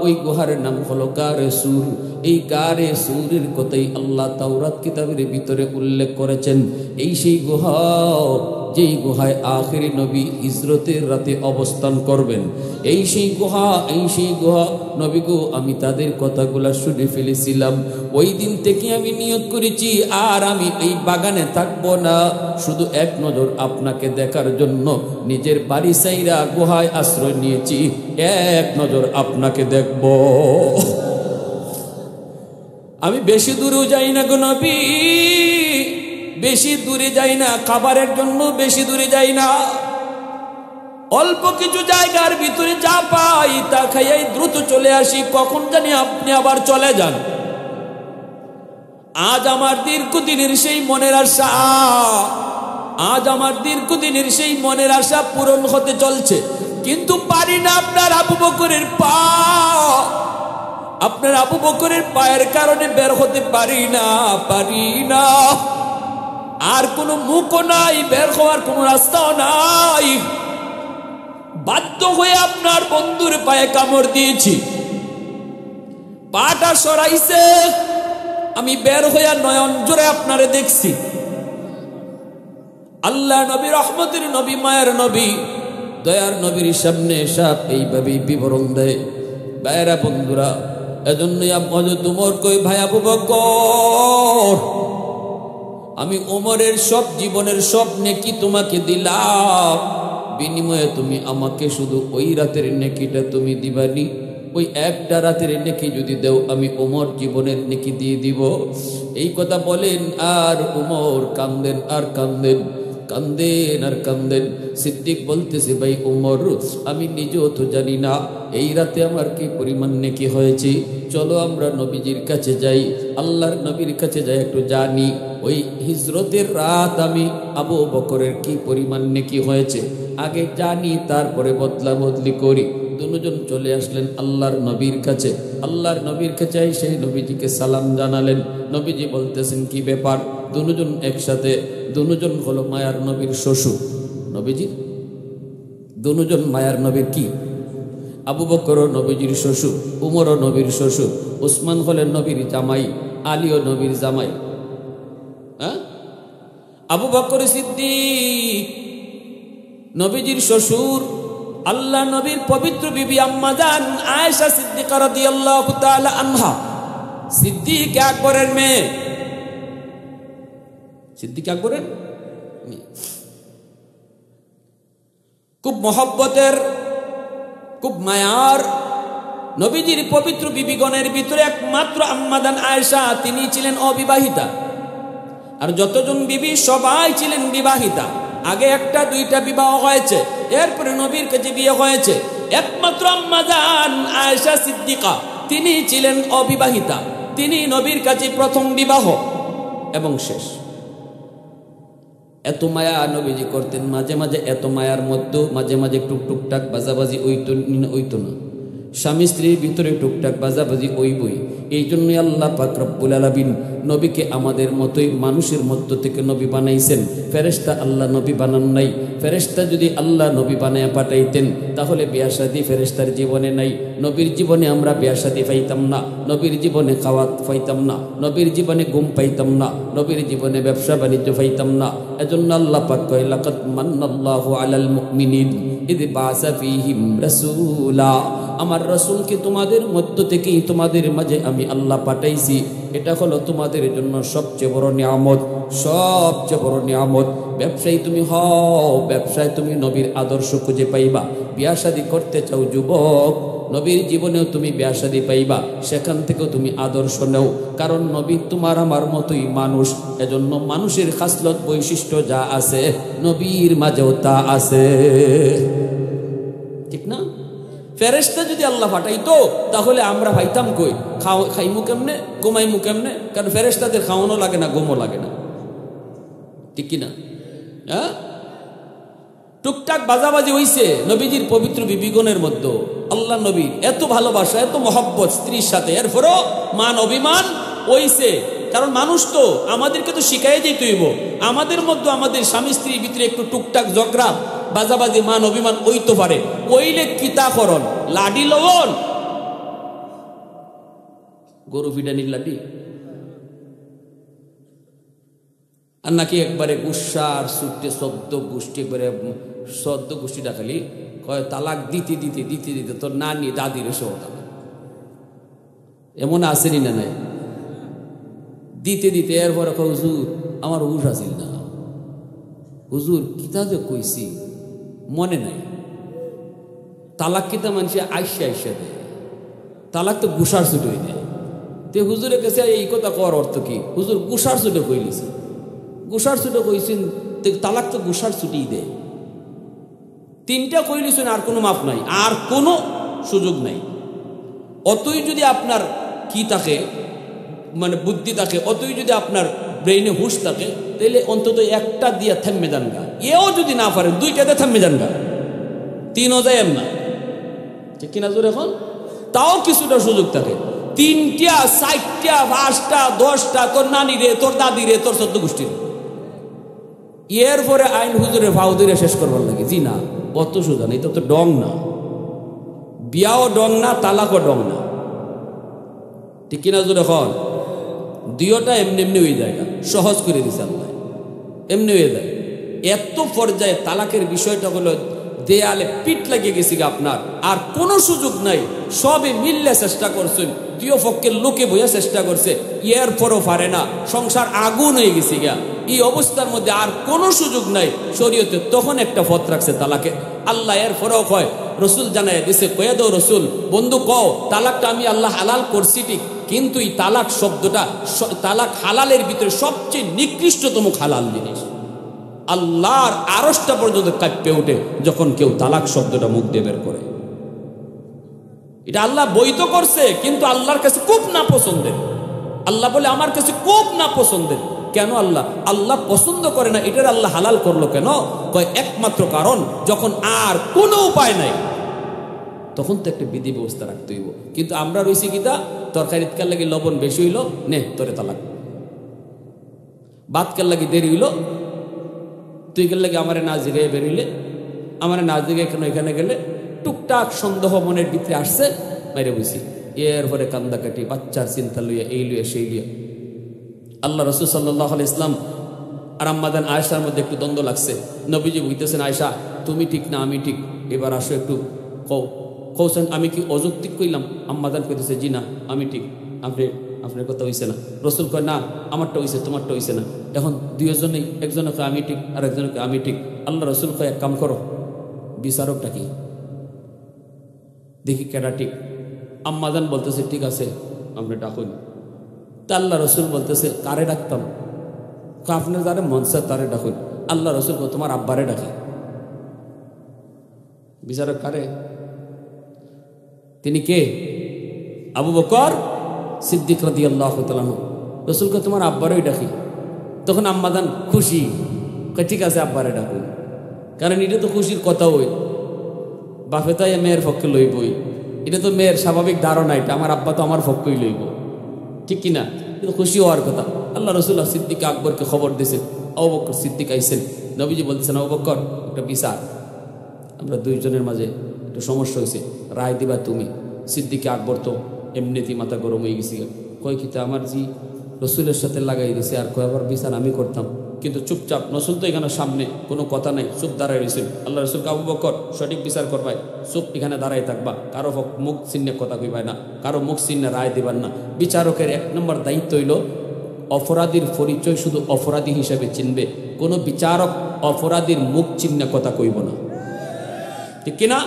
ওই গুহার নাম হলো গারে সুর। এই গারে সুরের কথাই আল্লাহ তাওরাত কিতাবের ভিতরে উল্লেখ করেছেন। এই সেই গুহা, যেই গুহায় আখিরি নবী হিজরতের রাতে অবস্থান করবেন। এই সেই গুহা, এই সেই গুহা। নবী গো আমি তাদের কথাগুলা শুনে ফেলেছিলাম। ওই দিন থেকে আমি নিয়ত করেছি আর আমি এই বাগানে থাকবো না, শুধু এক নজর আপনাকে দেখার জন্য নিজের বাড়ি সাইরা গুহায় আশ্রয় নিয়েছি, এক নজর আপনাকে দেখব। আমি বেশি দূরেও যাই না গো নবী, বেশি দূরে যাই না, খাবারের জন্য বেশি দূরে যাই না। অল্প কিছু জায়গার ভিতরে যা পাই তা খাইয়াই দ্রুত চলে আসি, কখন জানি আপনি আবার চলে যান। আজ আমার দীর্ঘদিনের সেই মনের আশা, আজ আমার দীর্ঘদিনের সেই মনের আশা পূরণ হতে চলছে, কিন্তু পারি না। আপনার আবু বকরের পা, আপনার আবু বকরের পায়ের কারণে বের হতে পারি না, পারি না। আর কোনো মুখও নাই, বের হওয়ার কোনো রাস্তাও নাই। বাধ্য হয়ে আপনার বন্ধুর পায়ে কামড় দিয়েছি, পাটা সরাইছে, আমি বের হইয়া নয়ন জোরে আপনারে দেখছি। আল্লাহ নবী, রহমতের নবী, মায়ের নবী, দয়ার নবীর সামনে সব এইভাবেই বিবরণ দেয়। ভাইয়েরা, বন্ধুরা, এজন্যই হযরত ওমর কই, ভাই আবু বকর, আমি ওমরের সব জীবনের সব নেকি তোমাকে দিলাম, বিনিময়ে তুমি আমাকে শুধু ওই রাতের নেকিটা তুমি দিবানি। ওই একটা রাতের নেকি যদি দাও, আমি ওমর জীবনের নেকি দিয়ে দিব। এই কথা বলেন, আর ওমর কান্দেন আর কান্দেন, কান্দেন আর কান্দেন। সিদ্দিক বলতেছে, ভাই ওমর, আমি নিজেও তো জানি না এই রাতে আমার কি পরিমাণ নেকি হয়েছে, চলো আমরা নবীজির কাছে যাই, আল্লাহর নবীর কাছে যাই, একটু জানি ওই হিজরতের রাত আমি আবু বকরের কি পরিমাণ নেকি হয়েছে, আগে জানি তারপরে বদলা বদলি করি। দুজন চলে আসলেন আল্লাহর নবীর কাছে। আল্লাহর নবীর কাছে সেই নবীজিকে সালাম জানালেন। নবীজি বলতেছেন, কি ব্যাপার? দুজন একসাথে, দুজন হলো মায়ার নবীর শ্বশুর। নবীজি দুজন মায়ার নবীর কি? আবু বকর নবীজির শ্বশুর, উমরও নবীর শ্বশুর, উসমান হলেন নবীর জামাই, আলীও নবীর জামাই। হ্যাঁ, আবু বকর সিদ্দিক নবীজির শ্বশুর, আল্লাহ নবীর পবিত্র বিবি আম্মা জান আয়েশা সিদ্দিকা রাদিয়াল্লাহু তাআলা আনহা, সিদ্দিক আকবরের মেয়ে, সিদ্দিক আকবরের মেয়ে, খুব মহব্বতের, খুব মায়ার নবীজির পবিত্র বিবিগণের ভিতরে একমাত্র আম্মা জান আয়েশা, তিনি ছিলেন অবিবাহিতা। আর যতজন বিবি সবাই ছিলেন বিবাহিতা। আগে একটা দুইটা বিবাহ হয়েছে, এরপরে নবীর কাছে বিয়ে হয়েছে। একমাত্র আম্মা জান আয়েশা সিদ্দিকা, তিনি ছিলেন অবিবাহিতা। তিনি নবীর কাছে প্রথম বিবাহ এবং শেষ। এত মায়া নবীজি করতেন, মাঝে মাঝে এত মায়ার মধ্যে মাঝে মাঝে টুকটাক বাজাবাজি ওইতো না, স্বামী স্ত্রীর ভিতরে টুকটাক বাজাবাজি ওইবই। এই জন্যই আল্লাহ পাক রব্বুল আলামিন নবীকে আমাদের মতোই মানুষের মধ্য থেকে নবী বানাইছেন। ফেরেশতা আল্লাহ নবী বানান নাই। ফেরেশতা যদি আল্লাহ নবী বানায় পাঠাইতেন, তাহলে বিয়া শাদী ফেরেশতার জীবনে নাই। নবীর জীবনে আমরা বিয়া শাদী পাইতাম না, নবীর জীবনে খাওয়াত পাইতাম না, নবীর জীবনে ঘুম পাইতাম না, নবীর জীবনে ব্যবসা বাণিজ্য পাইতাম না। এজন্য আল্লাহ পাক কয়, লাকাদ মান্নাল্লাহু আলাল মুমিনিন ইয বাআসা ফীহিম রাসূলা, আমার রাসূলকে তোমাদের মধ্য থেকেই তোমাদের মাঝে আমি আল্লাহ পাঠাইছি। এটা হলো তোমাদের জন্য সবচেয়ে বড় নিয়ামত, সবচেয়ে বড় নিয়ামত। ব্যবসায়ী তুমি হও, ব্যবসায় তুমি নবীর আদর্শ খুঁজে পাইবা। বিয়া শাদী করতে চাও যুবক, নবীর জীবনেও তুমি বিয়া শাদী পাইবা, সেখান থেকেও তুমি আদর্শ নেও। কারণ নবী তোমার আমার মতোই মানুষ, এজন্য মানুষের খাসলত বৈশিষ্ট্য যা আছে নবীর মাঝেও তা আছে, ঠিক না? ফেরেশতা যদি আল্লাহ পাঠাইতো, তাহলে আমরা পাইতাম কই? খাইমু কেমনে, ঘুমাইমু কেমনে? কারণ ফেরেশতাদের খাওয়ানো লাগে না, ঘুমও লাগে না, ঠিক কিনা? হ্যাঁ, টুকটাক বাজাবাজি হইছে নবীজির পবিত্র বিবিগণের মধ্যে। আল্লাহ নবীর এত ভালোবাসা, এত মহব্বত স্ত্রীর সাথে, এরপরও মান অভিমান হইছে। কারণ মানুষ তো, আমাদেরকে তো শিখাই যেতে হইব। আমাদের মধ্যে আমাদের স্বামী স্ত্রীর ভিতরে একটু টুকটাক ঝগড়া বাজাবাজি মান অভিমান ওইতে পারে, ওইলে কিতাকরণ লাডি লবণ, গরু ফিডানির লাডি, আর নাকি একবারে গুসার সুটে শব্দ গোষ্ঠী করে, শব্দ গোষ্ঠীটা খালি কয় তালাক দিতে দিতে দিতে দিতে তোর নানি দাদির সহ তালাক, এমন আসেনি না নাই? দিতে দিতে এরপরে হুজুর আমার হুশ আসিল না, হুজুর কিতা যে কইছি মনে নাই। তালাক কিতা মানুষে আইসা আইসা দেয়, তালাক তো গুসার ছুটোই দেয়। তে হুজুরের কাছে এই কথা কর অর্থ কি? হুজুর গুসার ছুটে কইলিছে, গুসার ছুটে কইছেন, তালাক তো গুসার ছুটেই দেয়। তিনটা কইলিছেন, আর কোনো মাপ নাই, আর কোনো সুযোগ নাই। অতই যদি আপনার কি থাকে, মানে বুদ্ধি থাকে, অতই যদি আপনার ব্রেইনে হুশ থাকে, তাহলে অন্তত একটা দিয়ে থামে যান গা। এও যদি না পারেন, দুইটাতে থামে যান গা, তিনও যায় না, ঠিক কিনা? জোর এখন তাও কিছুটা সুযোগ থাকে। তিনটা, চারটা, পাঁচটা, 10টা, তোর নানি রে, তোর দাদি রে, তোর 14 গোষ্ঠীর, এরপরে আইন হুজুরে ভাও ধরে শেষ করবার লাগে। জি না, অত সোজা নেই, তো ডং না, বিয়াও ডং না, তালাকও ডং না, ঠিক কিনা? জোর এখন দুইটা এমনি এমনি হয়ে যায়, সহজ করে দিছে আল্লাহ, এমনি হয়ে যায়। এত পর্যায়ে তালাকের বিষয়টা হলো দেয়ালে পিঠ লাগিয়ে গেছি গা আপনার, আর কোনো সুযোগ নাই। সবে মিললে চেষ্টা করছেন, দুই পক্ষের লোকে বইয়া চেষ্টা করছে, এর পরও পারে না, সংসার আগুন হয়ে গেছি গা। এই অবস্থার মধ্যে আর কোনো সুযোগ নাই শরীয়তে, তখন একটা পথ রাখছে তালাকে। আল্লাহ এর পরেও কয়, রসুল জানায় দিছে, কয়ে দাও রসুল, বন্ধু কও তালাকটা আমি আল্লাহ হালাল করছি ঠিক, কিন্তু এই তালাক শব্দটা, তালাক হালালের ভিতরে সবচেয়ে নিকৃষ্টতম হালাল জিনিস। আল্লাহর আরশটা পর্যন্ত কাঁপে ওঠে যখন কেউ তালাক শব্দটা মুখ দিয়ে বের করে। এটা আল্লাহ বৈধ করছে, কিন্তু আল্লাহর কাছে খুব না পছন্দের। আল্লাহ বলে আমার কাছে খুব না পছন্দের। কেন আল্লাহ পছন্দ করে না, এটার আল্লাহ হালাল করলো কেন? কয় একমাত্র কারণ, যখন আর কোনো উপায় নাই তখন তো একটা বিধি ব্যবস্থা রাখতে হইব। কিন্তু আমরা রয়েছি কিতা, তরকারি কার লাগে লবণ বেশি হইল, নে তোরে তালাক। ভাত কার লাগে দেরি হইল, তুই কার লাগে আমারে না জিগাই বেরোইলে, আমারে না জিগাই কেন এখানে গেলে, টুকটাক সন্দেহ মনের ভিতরে আসছে, মাইরে বুঝি। এরপরে কান্দাকাটি, বাচ্চার চিন্তা লইয়া, এই লইয়া সেই লইয়া। আল্লাহ রসুল সাল্লাল্লাহু আলাইহি ওয়াসাল্লাম আর আম্মাদান আয়েশার মধ্যে একটু দ্বন্দ্ব লাগছে। নবীজি বুঝতেছেন, আয়েশা তুমি ঠিক না আমি ঠিক, এবার আসো একটু কৌছেন আমি কি অযৌক্তিক কইলাম? আম্মাদান কইতেছে, জি না আমি ঠিক, আপনার কথা হইছে না। রসুল কয়, না আমারটা হইছে, তোমারটা হইছে না। এখন দুইজনেই, একজনকে আমি ঠিক আর একজনকে আমি ঠিক। আল্লাহ রসুল কয়, এক কাম করো, বিচারকটা কি দেখি কেডা ঠিক। আম্মাদান বলতেছে, ঠিক আছে আপনি ডাকুন। তা আল্লাহ রসুল বলতেছে, কারে ডাকতাম? আপনার যারে মন চায় তারে ডাকুন। আল্লাহ রসুল তোমার আব্বারে ডাকি। বিচারক কারে? তিনি কে? আবু বকর সিদ্দিক রাদিয়াল্লাহু তাআলা। রসুলকে তোমার আব্বারই ডাকি। তখন আম্মাদান খুশি, ঠিক আছে আব্বারে ডাকুন। কারণ এটা তো খুশির কথা, ওই বাপে তাই মেয়ের পক্ষে লইবই, এটা তো মেয়ের স্বাভাবিক ধারণা, এটা আমার আব্বা তো আমার পক্ষেই লইব, ঠিক কিনা? কিন্তু খুশি হওয়ার কথা। আল্লাহ রসুল্লাহ সিদ্দিক আকবরকে খবর দিয়েছেন, আবু বকর সিদ্দিক আইছেন। নবীজি বলতেছেন, আবু বকর একটা বিচার, আমরা দুইজনের মাঝে একটু সমস্যা হয়েছে, রায় দিবা তুমি। সিদ্দিক আকবর তো এমনিতেই মাথা গরম হয়ে গেছি, কয় কি আমার জি রসুলের সাথে লাগাই দিয়েছে, আর কয় আবার বিচার আমি করতাম। কিন্তু চুপচাপ, রসুল তো এখানে সামনে, কোনো কথা নাই, চুপ দাঁড়াই রয়েছেন। আল্লাহ রসুলকে, আবু বকর সঠিক বিচার করবাই, চুপ এখানে দাঁড়াই থাকবা, কারো মুখ চিহ্নে কথা কইবাই না, কারো মুখ চিহ্নে রায় দিবার না। বিচারকের এক নম্বর দায়িত্ব হইল অপরাধীর পরিচয় শুধু অপরাধী হিসেবে চিনবে, কোনো বিচারক অপরাধীর মুখ চিহ্নে কথা কইব না, ঠিক কিনা?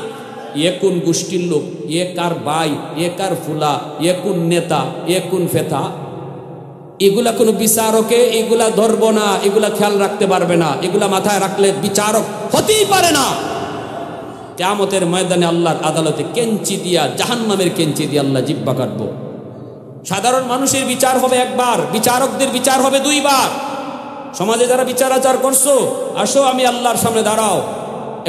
এ কোন গোষ্ঠীর লোক, এ কার ভাই, এ কার ফুলা, এ কোন নেতা, এ কোন ফেতা, এগুলা কোনো বিচারকে এগুলা ধরব না, এগুলা খেয়াল রাখতে পারবে না। এগুলা মাথায় রাখলে বিচারক হতেই পারে না। কিয়ামতের ময়দানে আল্লাহর আদালতে কেঞ্চি দিয়া, জাহান্নামের কেঞ্চি দিয়ে আল্লাহ জিহ্বা কাটবো। সাধারণ মানুষের বিচার হবে একবার, বিচারকদের বিচার হবে দুইবার। সমাজে যারা বিচার আচার করছো, আসো আমি আল্লাহর সামনে দাঁড়াও,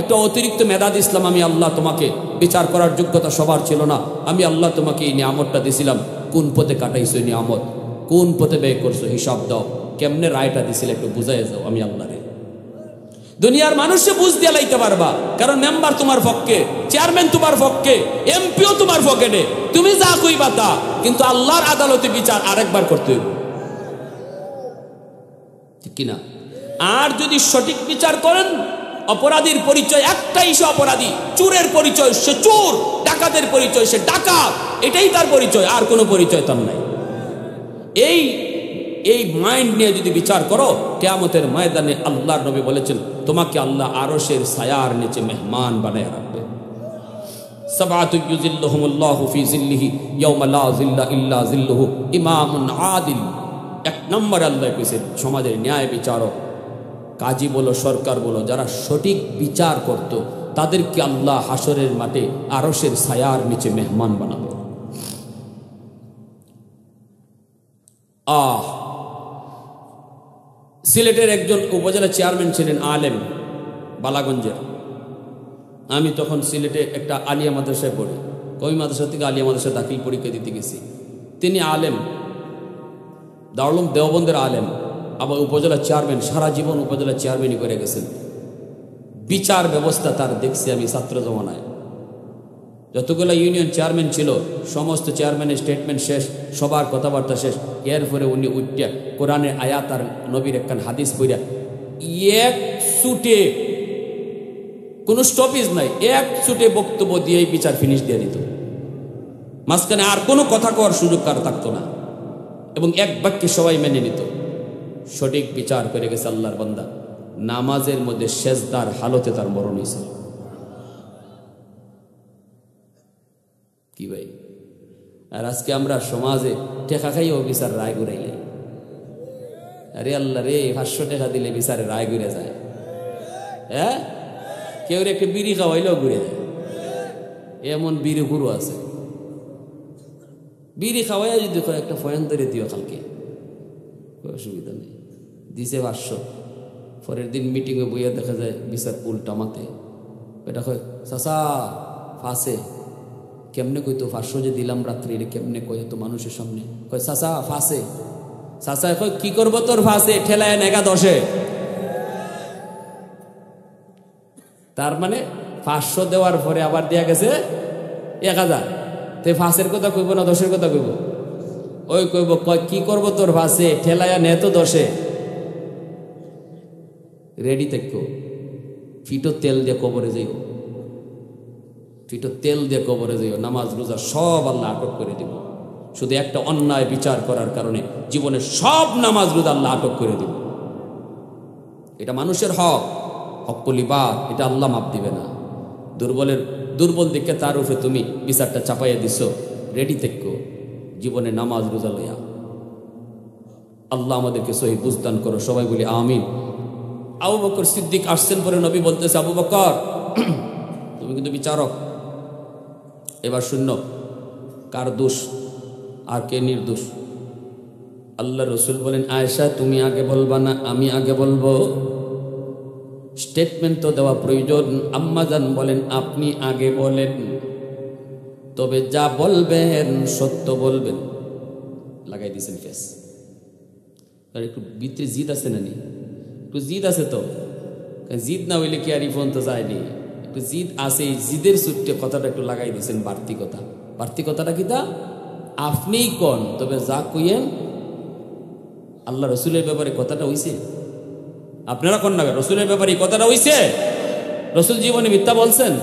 একটা অতিরিক্ত মেধা দিছিলাম আমি আল্লাহ তোমাকে, বিচার করার যোগ্যতা সবার ছিল না, আমি আল্লাহ তোমাকে এই নিয়ামতটা দিছিলাম, কোন পথে কাটাইছো নিয়ামত, কোন পথে ব্যয় করছো, হিসাব দাও, কেমনে রায়টা দিছিলে একটু বুঝাই যাও আমি আল্লাহরে। দুনিয়ার মানুষে বুঝ দিয়ে লাইতে পারবা, কারণ মেম্বার তোমার পক্ষে, চেয়ারম্যান তোমার পক্ষে, এমপিও তোমার পকেটে, তুমি যা কইবা তা। কিন্তু আল্লাহর আদালতে বিচার আরেকবার করতে হইব, ঠিক কিনা? আর যদি সঠিক বিচার করেন, অপরাধীর পরিচয় একটাই, সে অপরাধী। চোরের পরিচয় সে চোর, ডাকাতের পরিচয় সে ডাকাত, এটাই তার পরিচয়, আর কোনো পরিচয় তার নাই। এই মাইন্ড নিয়ে যদি বিচার করো, কিয়ামতের ময়দানে আল্লাহর নবী বলেছেন, তোমাকে আল্লাহ আরশের ছায়ার নিচে মেহমান বানায় রাখবে। সাবাতু ইউজিল্লুহুমুল্লাহু ফি জিল্লিহি ইয়াওমা লা জিল্লা ইল্লা জিল্লুহু, ইমামুন আদিল। এক নম্বর আল্লাহ কইছেন সমাজের ন্যায় বিচারক, কাজী বলো সরকার বলো, যারা সঠিক বিচার করত তাদেরকে আল্লাহ হাসরের মাঠে আরশের ছায়ার নিচে মেহমান বানাবে। সিলেটের একজন উপজেলা চেয়ারম্যান ছিলেন, আলেম, বালাগঞ্জের। আমি তখন সিলেটে একটা আলিয়া মাদ্রাসায় পড়ি, ওই মাদ্রাসা থেকে আলিয়া মাদ্রাসা দাখিল পরীক্ষা দিতে গেছি। তিনি আলেম, দারুল উলুম দেওবন্দের আলেম, আবার উপজেলা চেয়ারম্যান, সারা জীবন উপজেলা চেয়ারম্যানই করে গেছেন। বিচার ব্যবস্থা তার দেখছি আমি ছাত্র জমানায়, যতগুলো ইউনিয়ন চেয়ারম্যান ছিল সমস্ত চেয়ারম্যানের স্টেটমেন্ট শেষ, সবার কথাবার্তা শেষ। এরপরে উনি উঠিয়া কোরআনের আয়াত আর নবীর একখান হাদিস পড়িয়া এক চুটে, কোনো স্টপেজ নাই, এক চুটে বক্তব্য দিয়ে বিচার ফিনিশ দিয়ে দিত। মাঝখানে আর কোনো কথা কওয়ার সুযোগ কারো থাকতো না, এবং এক বাক্যে সবাই মেনে নিত। সঠিক বিচার করে গেছে আল্লাহর বান্দা। নামাজের মধ্যে সেজদার হালতে তার মরণ হয়েছে। কি ভাই? আর আজকে আমরা সমাজে টেকা খাইও বিচার রায় ঘুরাইলে, আরে আল্লাহ রে, 500 টাকা দিলে বিচারে রায় ঘুরে যায়। হ্যাঁ, কেউ একটা বিড়ি খাওয়াইলেও ঘুরে যায়। এমন বিড়ি গুরু আছে, বিড়ি খাওয়াইয়া যদি একটা ফয়ান ধরে দিও কালকে, অসুবিধা নেই। দিছে 500, পরের দিন মিটিংয়ে বইয়া দেখা যায় বিচার উল্টা মাতে। এটা কয় চাচা ফাঁসে, কেমনে কইতো 500 যে দিলাম রাত্রি, এটা কেমনে কয় তো মানুষের সামনে? কয় চাচা ফাঁসে। চাচা কয় কি করবো তোর ফাঁসে, ঠেলায় নেগা 10-এ। তার মানে 500 দেওয়ার পরে আবার দেয়া গেছে 1000। তে ফাঁসের কথা কইব না 10-এর কথা কইব? ওই কইব কয় কি করবো তোর ফাঁসে, ঠেলায়া নে তো 10-এ। রেডি থাকো, ফিটো তেল দিয়ে কবরে যাইও, ফিটো তেল দিয়ে কবরে যাইও। নামাজ রোজা সব আল্লাহ আটক করে দিব। শুধু একটা অন্যায় বিচার করার কারণে জীবনের সব নামাজ রোজা আল্লাহ আটক করে দিব। এটা মানুষের হক, হক্কলিবাদ, এটা আল্লাহ মাপ দিবে না। দুর্বল দিকে তার উপরে তুমি বিচারটা চাপাইয়া দিছ। রেডি থেকো জীবনে নামাজ রোজা লইয়া। আল্লাহ আমাদেরকে সহি বুঝদান করো, সবাই বলি আমিন। আবু বকর সিদ্দিক আসছেন, পরে নবী বলতেছে, আবু বকর তুমি কিন্তু বিচারক, এবার শূন্য কার দোষ আর কে নির্দোষ? আল্লাহ রসুল বলেন, আয়েশা তুমি আগে বলবা না আমি আগে বলবো? স্টেটমেন্ট তো দেওয়া প্রয়োজন। আম্মাজান বলেন আপনি আগে বলেন, তবে যা বলবেন সত্য বলবেন। লাগাই দিয়েছেন ফেস। আর একটু ভিতরে জিদ আছে না? একটু জিদ আছে তো, জিদ না হইলে কি আর ফোন তো যায়নি। একটু জিদ আছে, জিদের সূত্রে কথাটা একটু লাগাই দিয়েছেন। বাড়তি কথা, বাড়তি কথাটা কি তা আপনিই কন, তবে যা কইয়েন আল্লাহ রসুলের ব্যাপারে কথাটা হইছে, আপনারা কন না। রসুলের ব্যাপারে কথাটা হইছে। রসুল জীবনে মিথ্যা বলছেন?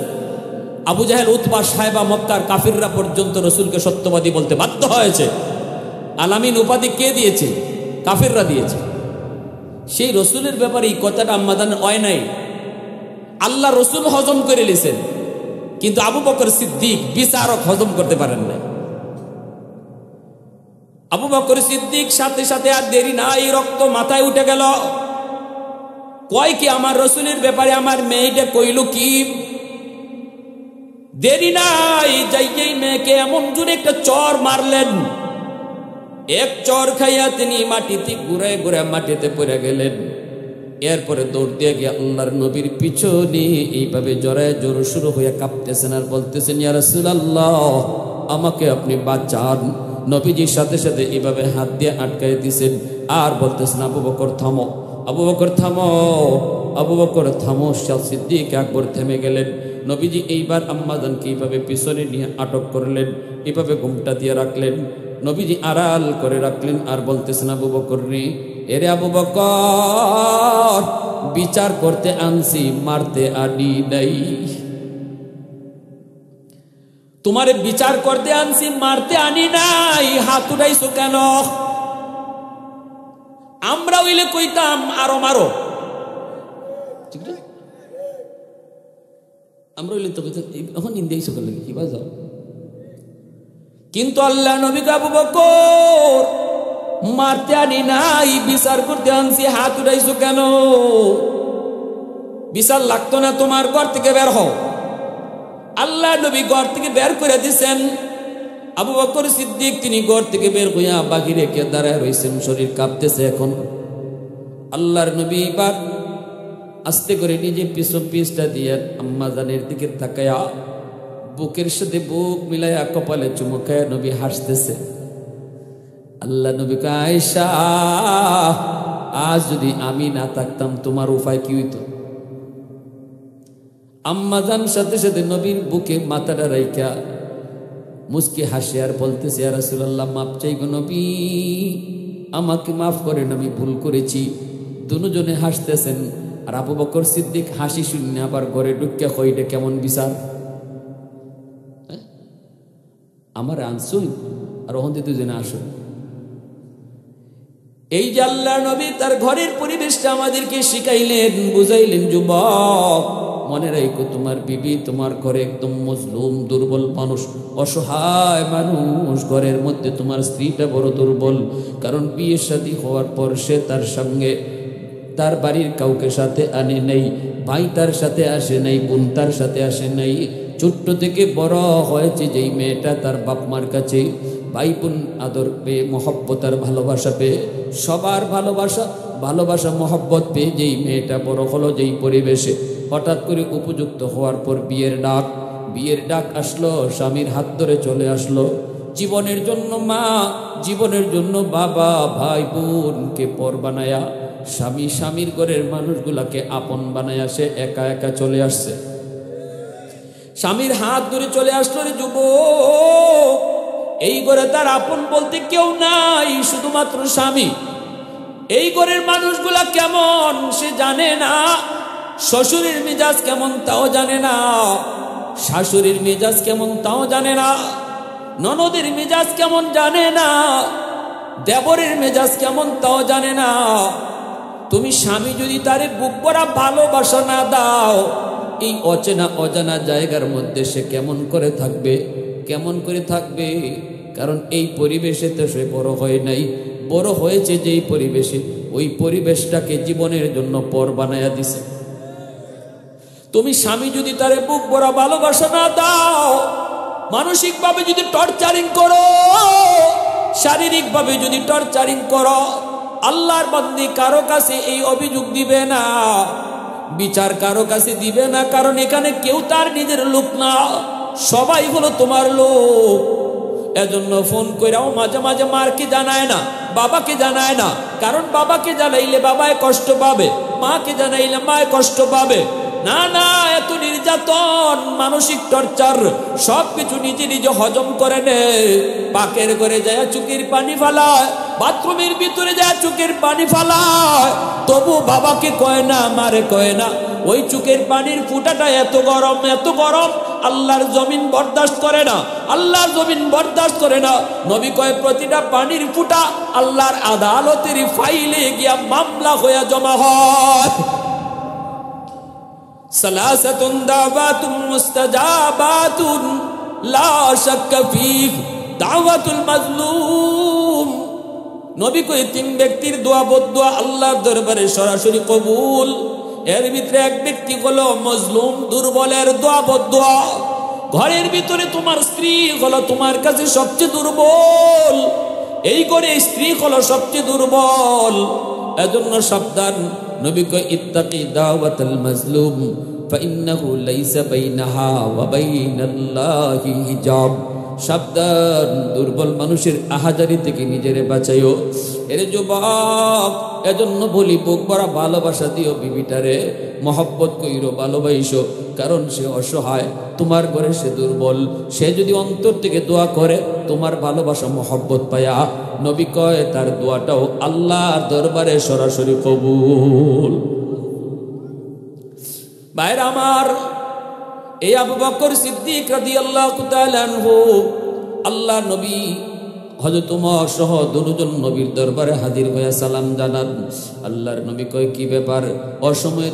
আবু জাহেল, উতবা, সাহেবা, মক্কার কাফিররা পর্যন্ত রসুলকে সত্যবাদী বলতে বাধ্য হয়েছে। আলামিন উপাধি কে দিয়েছে? কাফিররা দিয়েছে। সেই রসুলের ব্যাপারে এই কথাটা আম্মাদানের হয় নাই। আল্লাহ রসুল হজম করে নিয়েছেন, কিন্তু আবু বকর সিদ্দিক বিচারক হজম করতে পারেন না। আবু বকর সিদ্দিক সাথে সাথে আর দেরি নাই, রক্ত মাথায় উঠে গেল। কয় কি আমার রসুলের ব্যাপারে আমার মেয়েটা কইল কি? দেরি নাই, যাইয়েই মেয়েকে এমন জোরে একটা চর মারলেন। এক চর খাইয়া তিনি মাটিতে ঘুরে ঘুরে মাটিতে পড়ে গেলেন। এরপরে দৌড় দিয়ে গিয়ে আল্লাহর নবীর পিছনে এইভাবে জড়ায় জোর শুরু হয়ে কাঁপতেছেন আর বলতেছেন, ইয়া রাসূলুল্লাহ আমাকে আপনি বাঁচান। নবীজির সাথে সাথে এইভাবে হাত দিয়ে আটকাই দিয়েছেন আর বলতেছেন, আবু বকর থামো, আবু বকর থামো, আবু বকর থামো। সিদ্দিক আকবর থেমে গেলেন। নবীজি এইবার আম্মাজানকে এইভাবে পিছনে নিয়ে আটক করলেন, এইভাবে ঘুমটা দিয়ে রাখলেন। নবীজি আড়াল করে রাখলেন আর বলতেছেন, আবু বকর রে, এরে আবু বকর বিচার করতে আনছি, মারতে আনি নাই। তোমারে বিচার করতে আনছি, মারতে আনি নাই। হাত উঠাইছো কেন? আমরা হইলে কইতাম আরো মারো, ঠিক না? আমরা হইলে তো কইতাম এখন ইন্দিয়াইছো করলে কি বাজাও। কিন্তু আল্লাহ নবী আবু বকর মারতে আনি নাই, বিচার করতে আনছি, হাত উঠাইছো কেন? বিচার লাগতো না তোমার, ঘর থেকে বের হও। আল্লাহ নবী ঘর থেকে বের করে দিছেন। আবু বকর সিদ্দিক তিনি ঘর থেকে বের হইয়া বাহিরে কে দাঁড়ায় রয়েছেন, শরীর কাঁপতেছে এখন। আল্লাহর নবী এবার আস্তে করে নিজে পিছটা দিয়ে আম্মাজানের দিকে তাকায়া বুকের সাথে বুক মিলাইয়া কপালে চুমুকায় নবী হাসতেছে। আল্লাহ নবী কয়, আয়েশা আজ যদি আমি না থাকতাম তোমার উপায় কি হইতো? আম্মাজান সাথে সাথে নবীর বুকে মাথাটা রাইখা মুস্কি হাসি আর বলতেছে, ইয়া রাসূলুল্লাহ মাপ চাই গো নবী, আমাকে মাফ করেন, আমি ভুল করেছি। দুজনে হাসতেছেন। আর আবু বকর সিদ্দিক হাসি শূন্য আবার ঘরে ঢুকিয়া কইটা কেমন বিচার আমার আনসুই আর ওখান থেকে দুজনে আসুন। এই যে আল্লাহ নবী তার ঘরের পরিবেশটা আমাদেরকে শিখাইলেন, বুঝাইলেন, যুবক মনে রাখো তোমার বিবি তোমার ঘরে একদম মজলুম দুর্বল মানুষ, অসহায় মানুষ। ঘরের মধ্যে তোমার স্ত্রীটা বড় দুর্বল, কারণ বিয়ে শাদী হওয়ার পর সে তার সঙ্গে তার বাড়ির কাউকে সাথে আনে নাই, ভাই তার সাথে আসে নাই, বোন তার সাথে আসে নাই। ছোট্ট থেকে বড় হয়েছে যেই মেয়েটা তার বাপ মার কাছে ভাই বোন আদর পেয়ে, মহব্বত আর ভালোবাসা পেয়ে, সবার ভালোবাসা মহব্বত পেয়ে যেই মেয়েটা বড় হলো যেই পরিবেশে, হঠাৎ করে উপযুক্ত হওয়ার পর বিয়ের ডাক আসলো, স্বামীর হাত ধরে চলে আসলো। জীবনের জন্য মা, জীবনের জন্য বাবা, ভাই বোনকে পর বানায়া, স্বামীর ঘরের মানুষগুলাকে আপন বানায়া সে একা একা চলে আসছে। স্বামীর হাত ধরে চলে আসলো রে যুবক। এই ঘরে তার আপন বলতে কেউ নাই, শুধুমাত্র স্বামী। এই ঘরের মানুষগুলা কেমন সে জানে না, শ্বশুরের মেজাজ কেমন তাও জানে না, শাশুড়ির মেজাজ কেমন তাও জানে না, ননদের মেজাজ কেমন জানে না, দেবরের মেজাজ কেমন তাও জানে না। তুমি স্বামী যদি তারে বুক ভরা ভালোবাসা না দাও, এই অজানা জায়গার মধ্যে সে কেমন করে থাকবে? কারণ এই পরিবেশে তো সে বড় হয় নাই, বড় হয়েছে যেই পরিবেশে, ওই পরিবেশটাকে জীবনের জন্য পর বানায়া দিছে। তুমি স্বামী যদি তারে বুক ভরা ভালোবাসা না দাও, মানসিকভাবে যদি টর্চারিং করো, শারীরিকভাবে যদি টর্চারিং করো, আল্লাহর বান্দী কারো কাছে এই অভিযোগ দিবে না, বিচার কারো কাছে দিবে না, কারণ এখানে কেউ তার নিজের লোক না, সবাই হলো তোমার লোক। এজন্য ফোন কইরাও মাঝে মাঝে মারকে জানায় না, বাবাকে জানায় না, কারণ বাবাকে জানাইলে বাবায় কষ্ট পাবে, মাকে জানাইলে মায় কষ্ট পাবে। না না, এত নির্যাতন, মানসিক টর্চার সবকিছু নিজে হজম করে নে। পাকের ঘরে যায় চোখের পানি ফালায়, বাথরুমের ভিতরে যায় চোখের পানি ফালায়, তবু বাবাকে কয় না, মারে কয় না। ওই চোখের পানির ফুটাটা এত গরম, আল্লাহর জমিন বরদাস্ত করে না, আল্লাহর জমিন বরদাস্ত করে না। নবী কয় প্রতিটা পানির ফুটা আল্লাহর আদালতের ফাইলে গিয়া মামলা হইয়া জমা হয়। সালাসাতুন দাওয়াতুন মুস্তাজাবাতুন লা শাক্কা ফীহ দাওয়াতুল মাজলুম। নবী কয় তিন ব্যক্তির দোয়া বদদোয়া আল্লাহর দরবারে সরাসরি কবুল। এর ভিতরে এক ব্যক্তি হলো মজলুম, দুর্বলের দোয়া বদদোয়া। ঘরের ভিতরে তোমার স্ত্রী হলো তোমার কাছে সবচেয়ে দুর্বল, এই ঘরে স্ত্রী হলো সবচেয়ে দুর্বল। এজন্য সাবধান। নবী কয় ইত্তাকি দাওয়াতাল মাজলুম ফাইন্নাহু লাইসা বাইনাহা ওয়া বাইনাল্লাহি হিজাব। সাবধান, দুর্বল মানুষের আহাজারি থেকে নিজেরে বাঁচাইও। এর যুবক, এজন্য বলি বুক ভরা ভালোবাসা দিও বিবিটারে, মহব্বত কইরো, ভালোবাসো, কারণ সে অসহায়, তোমার ঘরে সে দুর্বল। সে যদি অন্তর থেকে দোয়া করে তোমার ভালোবাসা মহব্বত পায়া, নবী কয় তার দোয়াটাও আল্লাহর দরবারে সরাসরি কবুল। ভাইরা আমার, এই আবু বকর সিদ্দিক রাদিয়াল্লাহু তাআলা আনহু, আল্লাহ নবী হযরত ওমর সহ দুজন নবীর দরবারে হাজির হয়ে সালাম জানান। আল্লাহর নবী কয় কি ব্যাপার? অসময়ে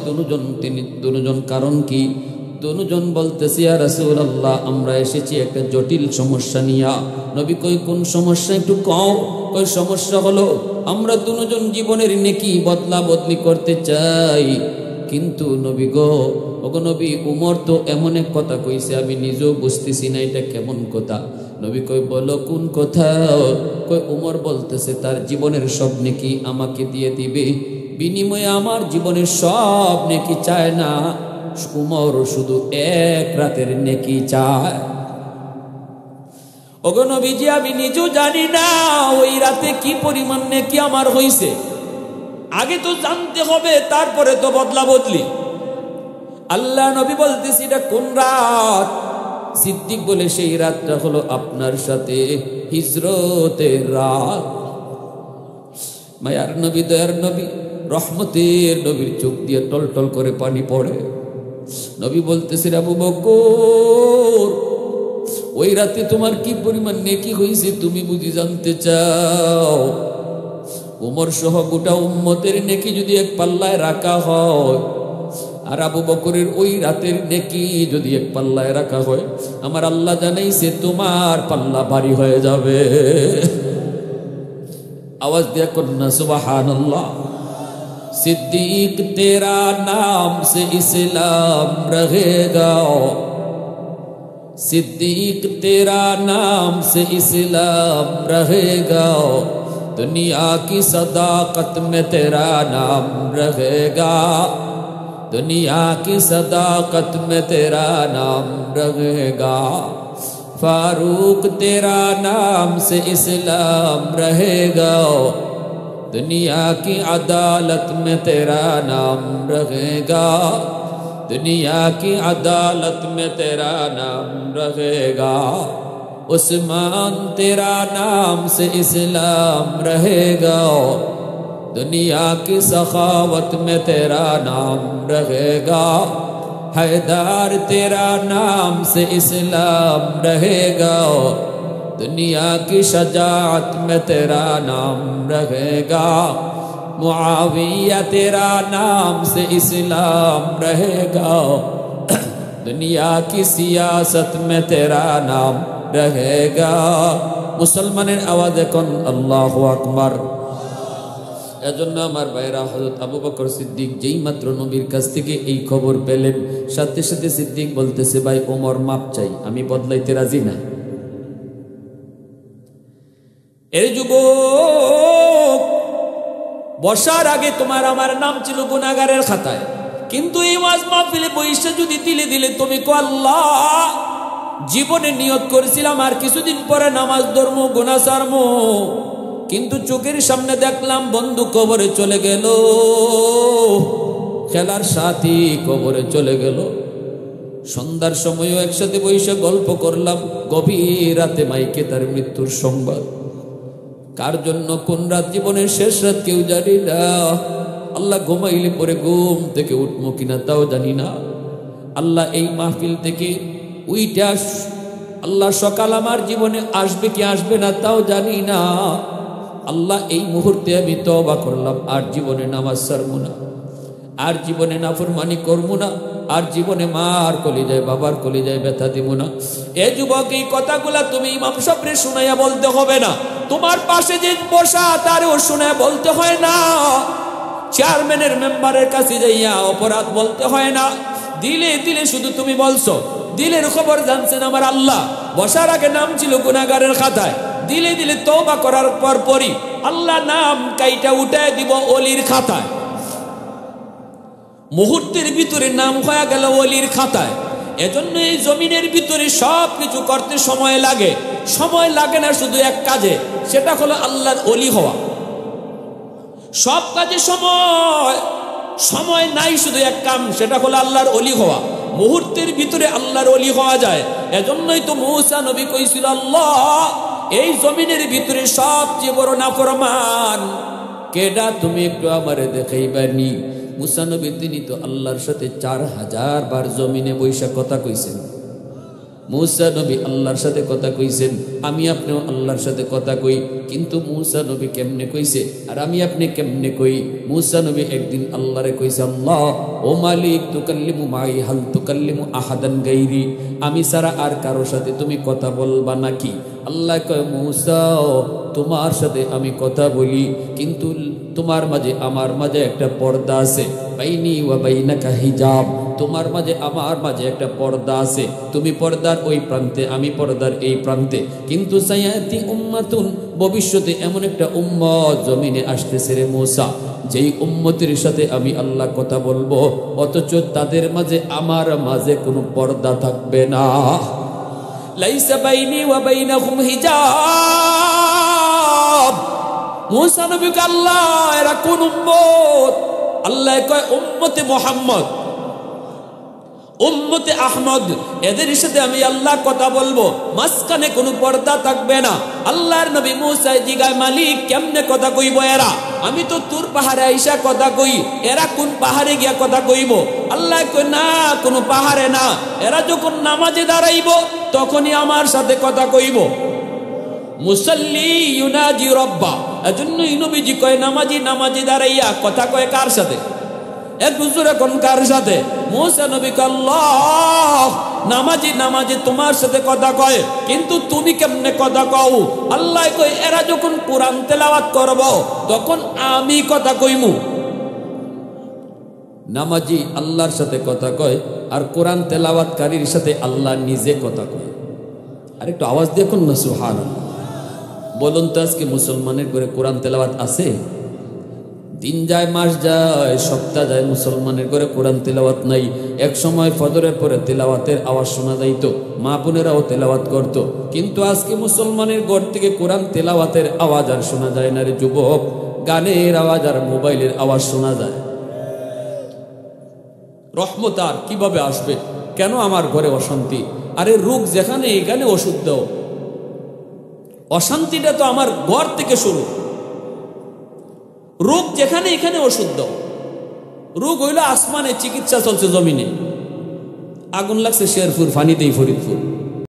দুজন কারণ কি? দুজন বলতেছি ইয়া রাসূলুল্লাহ, আমরা এসেছি একটা জটিল সমস্যা নিয়া। নবী কয় কোন সমস্যা একটু কও। কয় সমস্যা হলো আমরা দুজন জীবনের নেকি বদলা বদলি করতে চাই, কিন্তু নবী গো, ওগো নবী, উমর তো এমন এক কথা কইছে আমি নিজেও বুঝতেছি না এটা কেমন কথা। নবী কই বলো কোন কথা? কই উমর বলতেছে তার জীবনের সব নেকি আমাকে দিয়ে দিবে, বিনিময়ে আমার জীবনের সব নেকি চায় না, উমর শুধু এক রাতের নেকি চায়। ওগো নবীজি, আমি নিজেও জানি না ওই রাতে কি পরিমাণ নেকি আমার হইছে, আগে তো জানতে হবে, তারপরে তো বদলা বদলি। আল্লাহ নবী বলতেছি এটা কোন রাত? সিদ্দিক বলে সেই রাতটা হলো আপনার সাথে হিজরতের রাত। মায়ার নবী, দয়ার নবী রহমতের নবীর চোখ দিয়ে টলটল করে পানি পড়ে। নবী বলতেছেন, আবু বকর, ওই রাতে তোমার কি পরিমাণ নেকি হয়েছে তুমি বুঝি জানতে চাও? উমর সহ গোটা উম্মতের নেকি যদি এক পাল্লায় রাখা হয়, আর আবু বকরের ওই রাতের নেকি যদি এক পাল্লায় রাখা হয়, আমার আল্লাহ জানাইছে তোমার পাল্লা ভারী হয়ে যাবে। आवाज दिया करना सुबहानल्लाह। सिद्दीक तेरा नाम से इस्लाम रहेगा, सिद्दीक तेरा नाम से इस्लाम रहेगा, दुनिया की सदाकत में तेरा नाम रहेगा, दुनिया की सदाकत में तेरा नाम रहेगा, फारूक तेरा नाम से इस्लाम रहेगा, दुनिया की अदालत में तेरा नाम रहेगा, दुनिया की अदालत में तेरा नाम रहेगा, उस्मान तेरा नाम से इस्लाम रहेगा, दुनिया की सखावत में तेरा नाम रहेगा, हैदर तेरा नाम से इस्लाम रहेगा, दुनिया की शजाअत में तेरा नाम रहेगा, मुआविया तेरा नाम से इस्लाम रहेगा, दुनिया की सियासत में तेरा नाम रहेगा। मुसलमाনের आवाज़े कौन अल्लाहु अकबर। এজন্য আমার ভাইরা, হযরত আবু বকর সিদ্দিক যেই মাত্র নবীর কাছ থেকে এই খবর পেলেন, সাথে সাথে সিদ্দিক বলতেছে, ভাই ওমর মাপ চাই, আমি বদলাইতে রাজি না। এর যুবক, বসার আগে তোমার আমার নাম ছিল গুনাহগারের খাতায়, কিন্তু এই ওয়াজ মাহফিলে বইসা যদি দিলে তুমি কো আল্লাহ, জীবনে নিয়ত করেছিলাম আর কিছুদিন পরে নামাজ ধর্ম গুনাহ ছাড়বো, কিন্তু চোখের সামনে দেখলাম বন্ধু কবরে চলে গেল, খেলার সাথী কবরে চলে গেল। সন্ধ্যার সময়ও একসাথে বসে গল্প করলাম, গভীর রাতে মাইকে তার মৃত্যুর সংবাদ। কার জন্য কোন রাত জীবনের শেষ রাত কেউ জানি না। আল্লাহ ঘুমাইলে পরে ঘুম থেকে উঠবো কিনা তাও জানি না। আল্লাহ এই মাহফিল থেকে উইটা আল্লাহ সকাল আমার জীবনে আসবে কি আসবে না তাও জানি না। আল্লাহ এই মুহূর্তে আমি তওবা করলাম, আর জীবনে নামাজ ছাড়বো না, আর জীবনে নাফরমানি করবো না, আর জীবনে মার কলিজায় বাবার কলিজায় ব্যথা দিব না। এ যুবক, এই কথাগুলা তুমি ইমাম সাহেবরে শুনাইয়া বলতে হবে না, তোমার পাশে যে বসা তারও শুনে বলতে হয় না, চেয়ারম্যানের মেম্বারের কাছে যাইয়া অপরাধ বলতে হয় না। দিলে দিলে শুধু তুমি বলছো, দিলের খবর জানছেন আমার আল্লাহ। বসার আগে নাম ছিল গুনাহগারের খাতায়, দিলে দিলে তওবা করার পরই আল্লাহ নাম কাইটা উঠায় দিব ওলির খাতায়। মুহূর্তের ভিতরে নাম হয়ে গেল ওলির খাতায়। এজন্য এই জমিনের ভিতরে সব কিছু করতে সময় লাগে। সময় লাগে না শুধু এক কাজে, সেটা হলো আল্লাহর ওলি হওয়া। সব কাজে সময় নাই, শুধু এক কাম, সেটা হলো আল্লাহর ওলি হওয়া। মুহূর্তের ভিতরে আল্লাহর ওলি হওয়া যায়। এজন্যই তো মূসা নবী কইছিল, আল্লাহ এই জমিনের ভিতরে সবচেয়ে বড় নাফরমান কেডা, তুমি একটু আমারে দেখাইবানি। মূসা নবী তিনি তো আল্লাহর সাথে 4000 বার জমিনে বৈশা কথা কইছেন। মূসা নবী আল্লাহর সাথে কথা কইছেন, আমি আপনিও আল্লাহর সাথে কথা কই, কিন্তু মূসা নবী কেমনে কইছে আর আমি আপনি কেমনে কই? মূসা নবী একদিন আল্লাহরে কইছে, আল্লাহ ও মালিক, তুকাল্লিমু মাই হাল তুকাল্লিমু আহাদান গায়রি, আমি ছাড়া আর কারোর সাথে তুমি কথা বলবা নাকি? আল্লাহ কয়, মূসা তোমার সাথে আমি কথা বলি, কিন্তু তোমার মাঝে আমার মাঝে একটা পর্দা আছে, বাইনি ওয়া বাইনাকা হিজাব, তোমার মাঝে আমার মাঝে একটা পর্দা আছে, তুমি পর্দার ওই প্রান্তে, আমি পর্দার এই প্রান্তে। কিন্তু সায়াতি উম্মাতুন, ভবিষ্যতে এমন একটা উম্মত জমিনে আসতেছে রে মূসা, যেই উম্মতের সাথে আমি আল্লাহ কথা বলবো, অথচ তাদের মাঝে আমার মাঝে কোনো পর্দা থাকবে না। লাইসা বাইনি ওয়া বাইনাহুম হিজাব। মূসা নবীকে আল্লাহ, এরা কোন উম্মত? আল্লাহ কয় উম্মতে মুহাম্মদ। উম্মতে আহমদ, এদের সাথে আমি আল্লাহ কথা বলবো, মাঝখানে কোনো পর্দা থাকবে না। আল্লাহর নবী মুসা জিগায়, মালিক কেমনে কথা কইব এরা? আমি তো তুর পাহাড়ে আইসা কথা কই, এরা কোন পাহাড়ে গিয়া কথা কইব? আল্লাহ কই, না, কোনো পাহাড়ে না, এরা যখন নামাজে দাঁড়াইব তখনই আমার সাথে কথা কইব। মুসাল্লি ইউনাজি রব্বা, এজন্যই নবীজি কয় নামাজি নামাজি দাঁড়াইয়া কথা কয় কার সাথে? এক হুজুর এখন কার সাথে? মুসা নবী কয়, আল্লাহ, নামাজি নামাজি তোমার সাথে কথা কয়, কিন্তু তুমি কেমনে কথা কও? আল্লাহ কয়, এরা যখন কোরআন তেলাওয়াত করব তখন আমি কথা কইমু। নামাজি আল্লাহর সাথে কথা কয়, আর কোরআন তেলাওয়াতকারীর সাথে আল্লাহ নিজে কথা কয়। আর একটু আওয়াজ দেখুন না, সুবহানাল্লাহ। বলুন তো, আজকে মুসলমানের ঘরে কোরআন তেলাওয়াত আছে? দিন যায়, মাস যায়, সপ্তাহ যায়, মুসলমানের ঘরে কোরআন তেলাওয়াত নাই। এক সময় ফজরের পরে তেলাওয়াতের আওয়াজ শোনা যাইত, মা বোনেরাও তেলাওয়াত করত, কিন্তু আজকে মুসলমানের ঘর থেকে কোরআন তেলাওয়াতের আওয়াজ আর শোনা যায় না রে যুবক। গানের আওয়াজ আর মোবাইলের আওয়াজ শোনা যায়। রহমত আর কিভাবে আসবে? কেন আমার ঘরে অশান্তি? আরে রোগ যেখানে এখানে ওষুধ দাও। অশান্তিটা তো আমার ঘর থেকে শুরু। রোগ যেখানে এখানে ওষুধ দাও। রোগ হইল আসমানে, চিকিৎসা চলছে জমিনে। আগুন লাগছে শেরপুর, ফানিতেই ফরিদপুর।